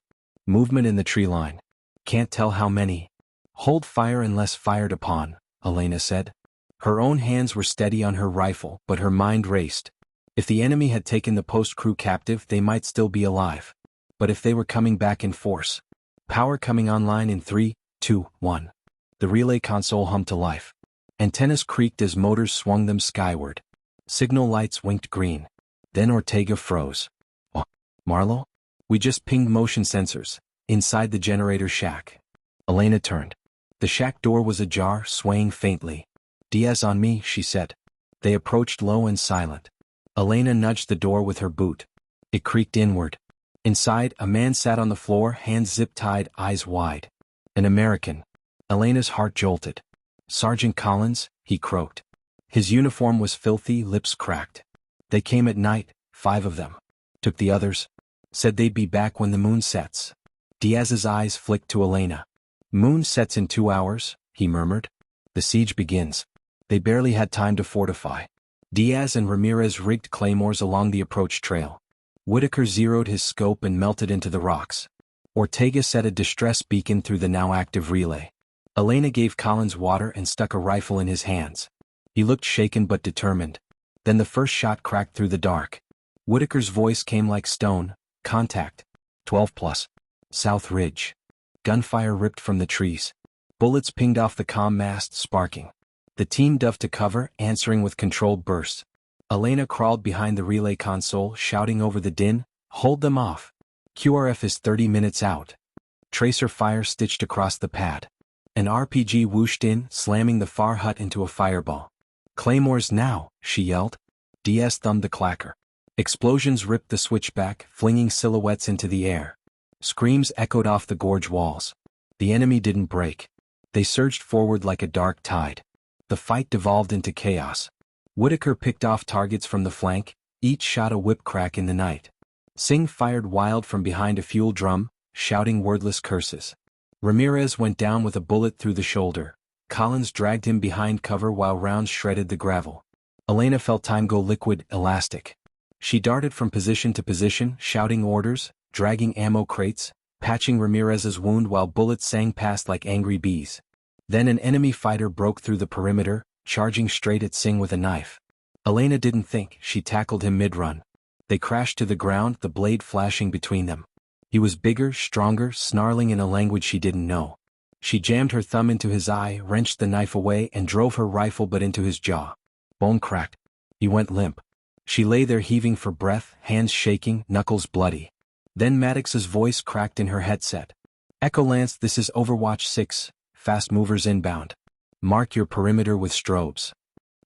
Movement in the tree line. Can't tell how many. Hold fire unless fired upon, Elena said. Her own hands were steady on her rifle, but her mind raced. If the enemy had taken the post crew captive, they might still be alive. But if they were coming back in force. Power coming online in 3, 2, 1. The relay console hummed to life. Antennas creaked as motors swung them skyward. Signal lights winked green. Then Ortega froze. Oh, Marlowe? We just pinged motion sensors. Inside the generator shack. Elena turned. The shack door was ajar, swaying faintly. Diaz on me, she said. They approached low and silent. Elena nudged the door with her boot. It creaked inward. Inside, a man sat on the floor, hands zip-tied, eyes wide. An American. Elena's heart jolted. Sergeant Collins, he croaked. His uniform was filthy, lips cracked. They came at night, 5 of them. Took the others. Said they'd be back when the moon sets. Diaz's eyes flicked to Elena. Moon sets in 2 hours, he murmured. The siege begins. They barely had time to fortify. Diaz and Ramirez rigged claymores along the approach trail. Whitaker zeroed his scope and melted into the rocks. Ortega set a distress beacon through the now active relay. Elena gave Collins water and stuck a rifle in his hands. He looked shaken but determined. Then the first shot cracked through the dark. Whitaker's voice came like stone. Contact. 12+. South Ridge. Gunfire ripped from the trees. Bullets pinged off the comm mast, sparking. The team dove to cover, answering with controlled bursts. Elena crawled behind the relay console, shouting over the din, "Hold them off. QRF is 30 minutes out." Tracer fire stitched across the pad. An RPG whooshed in, slamming the far hut into a fireball. "Claymores now," she yelled. Diaz thumbed the clacker. Explosions ripped the switchback, flinging silhouettes into the air. Screams echoed off the gorge walls. The enemy didn't break. They surged forward like a dark tide. The fight devolved into chaos. Whitaker picked off targets from the flank, each shot a whip crack in the night. Singh fired wild from behind a fuel drum, shouting wordless curses. Ramirez went down with a bullet through the shoulder. Collins dragged him behind cover while rounds shredded the gravel. Elena felt time go liquid, elastic. She darted from position to position, shouting orders, dragging ammo crates, patching Ramirez's wound while bullets sang past like angry bees. Then an enemy fighter broke through the perimeter, charging straight at Singh with a knife. Elena didn't think, she tackled him mid-run. They crashed to the ground, the blade flashing between them. He was bigger, stronger, snarling in a language she didn't know. She jammed her thumb into his eye, wrenched the knife away and drove her rifle butt into his jaw. Bone cracked. He went limp. She lay there heaving for breath, hands shaking, knuckles bloody. Then Maddox's voice cracked in her headset. "Echo Lance, this is Overwatch 6, fast movers inbound. Mark your perimeter with strobes."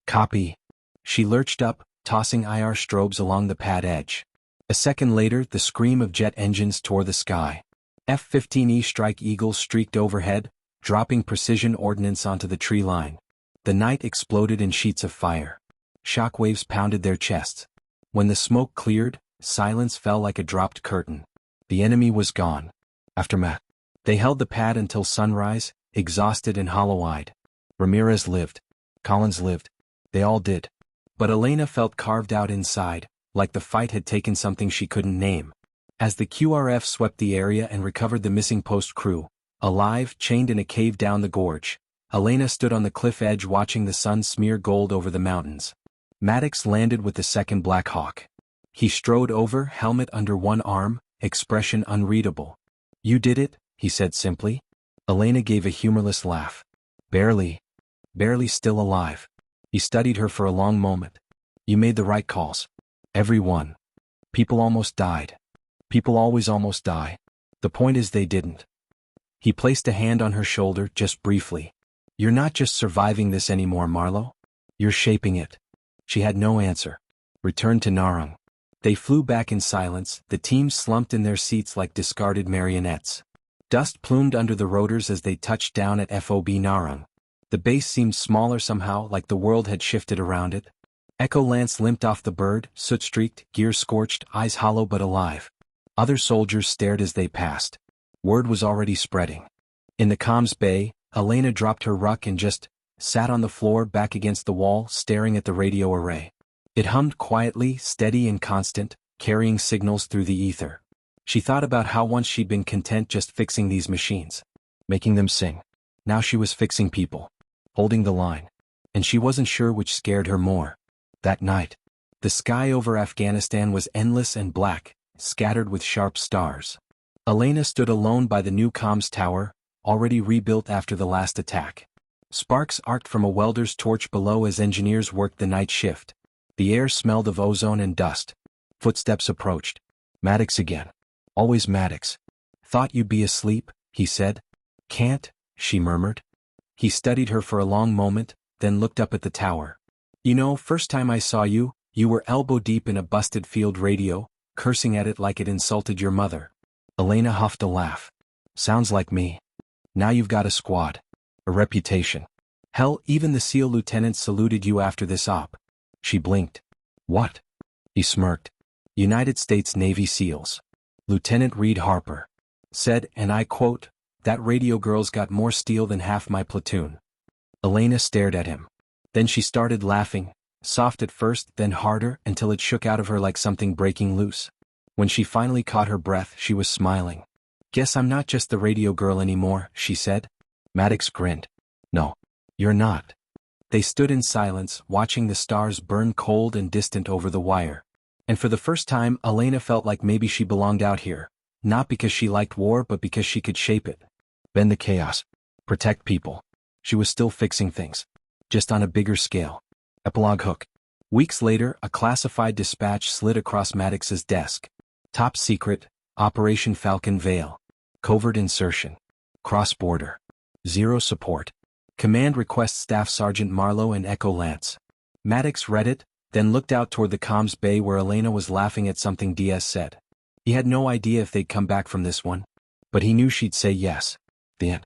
"Copy." She lurched up, tossing IR strobes along the pad edge. A second later, the scream of jet engines tore the sky. F-15E Strike Eagles streaked overhead, dropping precision ordnance onto the tree line. The night exploded in sheets of fire. Shockwaves pounded their chests. When the smoke cleared, silence fell like a dropped curtain. The enemy was gone. Aftermath. They held the pad until sunrise, exhausted and hollow-eyed. Ramirez lived. Collins lived. They all did. But Elena felt carved out inside, like the fight had taken something she couldn't name. As the QRF swept the area and recovered the missing post crew, alive, chained in a cave down the gorge, Elena stood on the cliff edge watching the sun smear gold over the mountains. Maddox landed with the second Black Hawk. He strode over, helmet under one arm, expression unreadable. "You did it," he said simply. Elena gave a humorless laugh. Barely. Barely still alive. He studied her for a long moment. You made the right calls. Every one. People almost died. People always almost die. The point is they didn't. He placed a hand on her shoulder just briefly. You're not just surviving this anymore, Marlowe. You're shaping it. She had no answer. Returned to Narang. They flew back in silence, the team slumped in their seats like discarded marionettes. Dust plumed under the rotors as they touched down at FOB Narang. The base seemed smaller somehow, like the world had shifted around it. Echo Lance limped off the bird, soot-streaked, gear-scorched, eyes hollow but alive. Other soldiers stared as they passed. Word was already spreading. In the comms bay, Elena dropped her ruck and just sat on the floor back against the wall, staring at the radio array. It hummed quietly, steady and constant, carrying signals through the ether. She thought about how once she'd been content just fixing these machines, making them sing. Now she was fixing people, holding the line. And she wasn't sure which scared her more. That night, the sky over Afghanistan was endless and black, scattered with sharp stars. Elena stood alone by the new comms tower, already rebuilt after the last attack. Sparks arced from a welder's torch below as engineers worked the night shift. The air smelled of ozone and dust. Footsteps approached. Maddox again. Always Maddox. Thought you'd be asleep, he said. Can't, she murmured. He studied her for a long moment, then looked up at the tower. You know, first time I saw you, you were elbow deep in a busted field radio, cursing at it like it insulted your mother. Elena huffed a laugh. Sounds like me. Now you've got a squad. A reputation. Hell, even the SEAL lieutenants saluted you after this op. She blinked. What? He smirked. United States Navy SEALs. Lieutenant Reed Harper said, and I quote, that radio girl's got more steel than half my platoon. Elena stared at him. Then she started laughing, soft at first, then harder, until it shook out of her like something breaking loose. When she finally caught her breath, she was smiling. Guess I'm not just the radio girl anymore, she said. Maddox grinned. No, you're not. They stood in silence, watching the stars burn cold and distant over the wire. And for the first time, Elena felt like maybe she belonged out here. Not because she liked war, but because she could shape it. Bend the chaos. Protect people. She was still fixing things. Just on a bigger scale. Epilogue hook. Weeks later, a classified dispatch slid across Maddox's desk. Top secret, Operation Falcon Veil. Covert insertion. Cross-border. Zero support. Command requests Staff Sergeant Marlowe and Echo Lance. Maddox read it, then looked out toward the comms bay where Elena was laughing at something DS said. He had no idea if they'd come back from this one, but he knew she'd say yes. The end.